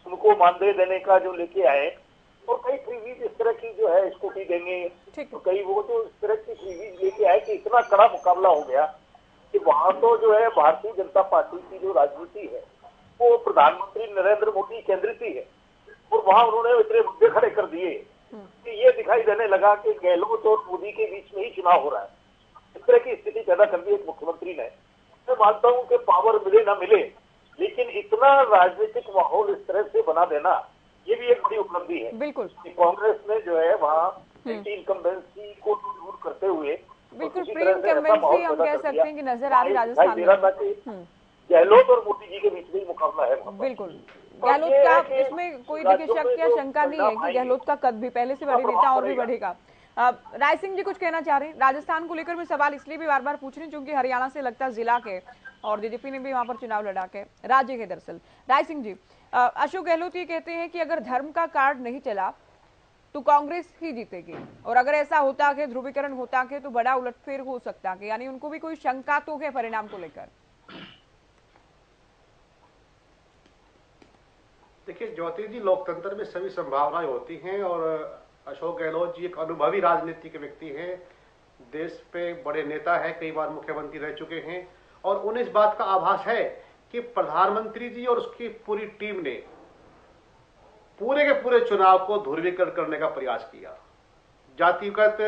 उनको मानदेय देने का जो लेके आए, और कई फ्रीवीज इस तरह की जो है स्कूटी देंगे, तो कई वो जो इस तरह की फ्रीवीज लेके आए कि इतना कड़ा मुकाबला हो गया कि वहां तो जो है भारतीय जनता पार्टी की जो राजनीति है वो प्रधानमंत्री नरेंद्र मोदी केंद्रित ही है, और वहां उन्होंने इतने मुद्दे खड़े कर दिए कि ये दिखाई देने लगा कि गहलोत और मोदी के बीच में ही चुनाव हो रहा है। इस तरह की स्थिति पैदा कर दी एक मुख्यमंत्री ने। मैं मानता हूं कि पावर मिले ना मिले, लेकिन इतना राजनीतिक माहौल इस तरह से बना देना ये भी एक बड़ी उपलब्धि है। बिल्कुल। कांग्रेस ने जो है वहाँ इनकम्बेंसी को दूर करते हुए बिल्कुल प्री इनकम्बेंसी हम कह सकते हैं कि नजर आ रही राजस्थान में। गहलोत और मोदी जी के बीच में मुकाबला है। बिल्कुल, गहलोत का इसमें कोई देखिए शक या शंका नहीं है कि गहलोत का कद भी पहले से बड़े नेता और भी बढ़ेगा। राय सिंह जी कुछ कहना चाह रहे हैं राजस्थान को लेकर? मैं सवाल इसलिए भी बार बार पूछ रही हूँ क्योंकि हरियाणा से लगता है जिला के और बीजेपी ने भी वहां पर चुनाव लड़ा के राज्य के। दरअसल राय सिंह जी, अशोक गहलोत ये कहते हैं कि अगर धर्म का कार्ड नहीं चला तो कांग्रेस ही जीतेगी, और अगर ऐसा होता है ध्रुवीकरण होता है तो बड़ा उलटफेर हो सकता है, यानी उनको भी कोई शंका तो है परिणाम को लेकर। देखिए ज्योति जी, लोकतंत्र में सभी संभावनाएं होती हैं और अशोक गहलोत जी एक अनुभवी राजनीति के व्यक्ति हैं, देश पे बड़े नेता है, कई बार मुख्यमंत्री रह चुके हैं, और उन्हें इस बात का आभास है कि प्रधानमंत्री जी और उसकी पूरी टीम ने पूरे के पूरे चुनाव को ध्रुवीकरण करने का प्रयास किया। जातिगत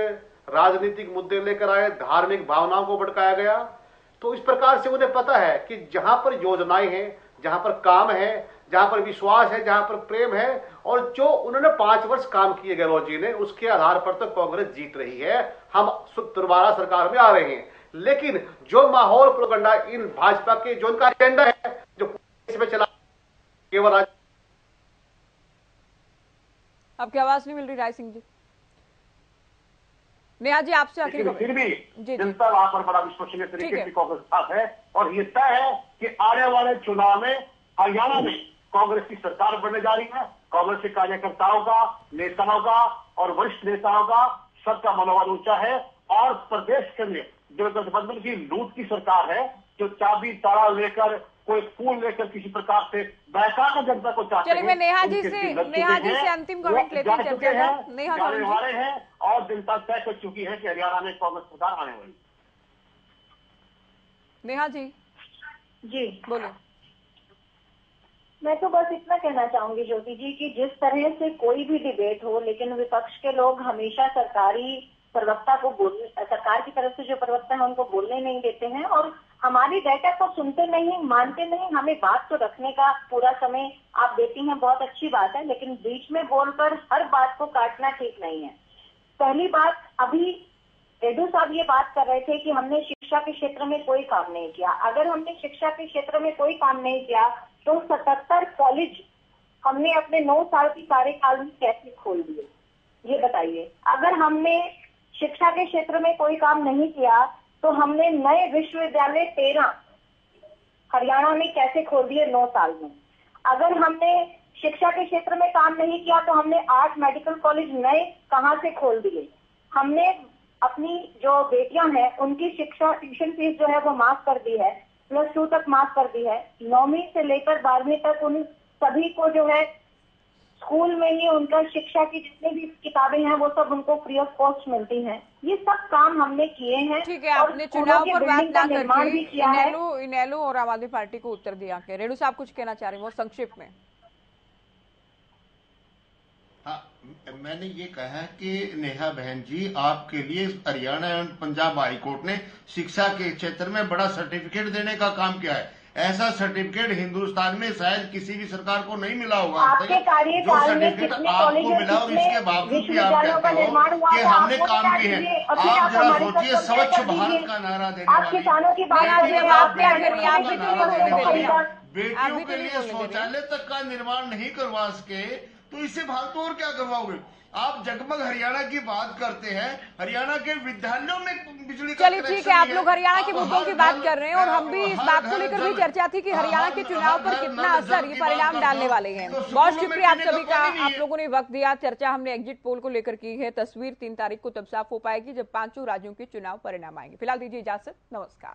राजनीतिक मुद्दे लेकर आए, धार्मिक भावनाओं को भड़काया गया। तो इस प्रकार से उन्हें पता है कि जहां पर योजनाएं हैं, जहां पर काम है, जहां पर विश्वास है, जहां पर प्रेम है, और जो उन्होंने 5 वर्ष काम किए गहलोत जी ने, उसके आधार पर तो कांग्रेस जीत रही है। हम दोबारा सरकार में आ रहे हैं, लेकिन जो माहौल प्रोपेगेंडा इन भाजपा के जो उनका एजेंडा है जो इसमें चला, केवल आपकी आवाज नहीं मिल रही राय सिंह जी। नेहा जी आपसे आखिरी फिर भी जनता वहां पर बड़ा विश्वसनीय तरीके से कांग्रेस के साथ है, और ये तय है कि आने वाले चुनाव में हरियाणा में कांग्रेस की सरकार बनने जा रही है। कांग्रेस के कार्यकर्ताओं का, नेताओं का और वरिष्ठ नेताओं का सबका मनोबल ऊंचा है, और प्रदेश के लिए जो गठबंधन की लूट की सरकार है, जो चाबी ताला लेकर कोई फूल लेकर किसी प्रकार से बहकाना जनता को चाहते हैं। चलिए मैं नेहा जी से अंतिम कमेंट लेते हैं चर्चा का। नेहा वाले हैं और जनता तय कर चुकी है कि हरियाणा में कांग्रेस सरकार आने वाली। नेहा जी जी बोलो। मैं तो बस इतना कहना चाहूंगी ज्योति जी कि जिस तरह से कोई भी डिबेट हो, लेकिन विपक्ष के लोग हमेशा सरकारी प्रवक्ता को सरकार की तरफ से जो प्रवक्ता है उनको बोलने नहीं देते हैं, और हमारी डाटा को सुनते नहीं, मानते नहीं। हमें बात तो रखने का पूरा समय आप देती हैं, बहुत अच्छी बात है, लेकिन बीच में बोलकर हर बात को काटना ठीक नहीं है। पहली बात, अभी रेड्डू साहब ये बात कर रहे थे कि हमने शिक्षा के क्षेत्र में कोई काम नहीं किया। अगर हमने शिक्षा के क्षेत्र में कोई काम नहीं किया तो 77 कॉलेज हमने अपने 9 साल की कार्यकाल में कैसे खोल दिए, ये बताइए। अगर हमने शिक्षा के क्षेत्र में कोई काम नहीं किया तो हमने नए विश्वविद्यालय 13 हरियाणा में कैसे खोल दिए 9 साल में। अगर हमने शिक्षा के क्षेत्र में काम नहीं किया तो हमने 8 मेडिकल कॉलेज नए कहां से खोल दिए। हमने अपनी जो बेटियां हैं उनकी ट्यूशन फीस जो है वो माफ कर दी है, +2 तक माफ कर दी है। 9वीं से लेकर 12वीं तक उन सभी को जो है स्कूल में ही उनका शिक्षा की जितनी भी किताबें हैं वो सब उनको फ्री ऑफ कॉस्ट मिलती हैं। ये सब काम हमने किए हैं। ठीक है, आपने चुनाव पर बात ना करके इनेलो और आम आदमी पार्टी को उत्तर दिया के रेणु साहब कुछ कहना चाह रहे हैं वो संक्षिप्त में। हाँ, मैंने ये कहा है कि नेहा बहन जी, आपके लिए हरियाणा एवं पंजाब हाईकोर्ट ने शिक्षा के क्षेत्र में बड़ा सर्टिफिकेट देने का काम किया है। ऐसा सर्टिफिकेट हिंदुस्तान में शायद किसी भी सरकार को नहीं मिला होगा। आपके कार्यकाल में कितने कॉलेजों, इसके बावजूद भी आप कहते हो कि हमने काम किए हैं। आप जरा सोचिए, स्वच्छ भारत का नारा देने वाले, किसानों की बात, बेटियों के लिए शौचालय तक का निर्माण नहीं करवा सके तो इससे फालतू और क्या करवाओगे? आप जगमग हरियाणा की बात करते हैं, हरियाणा के विद्यालयों में बिजली का चलिए ठीक है, आप लोग हरियाणा के मुद्दों की बात कर रहे हैं और हम भी इस बात को लेकर भी चर्चा थी कि हरियाणा के चुनाव पर कितना असर ये परिणाम डालने वाले हैं। बहुत शुक्रिया आप सभी का, आप लोगों ने वक्त दिया। चर्चा हमने एग्जिट पोल को लेकर की है। तस्वीर 3 तारीख को तब साफ हो पाएगी जब 5 राज्यों के चुनाव परिणाम आएंगे। फिलहाल दीजिए इजाजत, नमस्कार।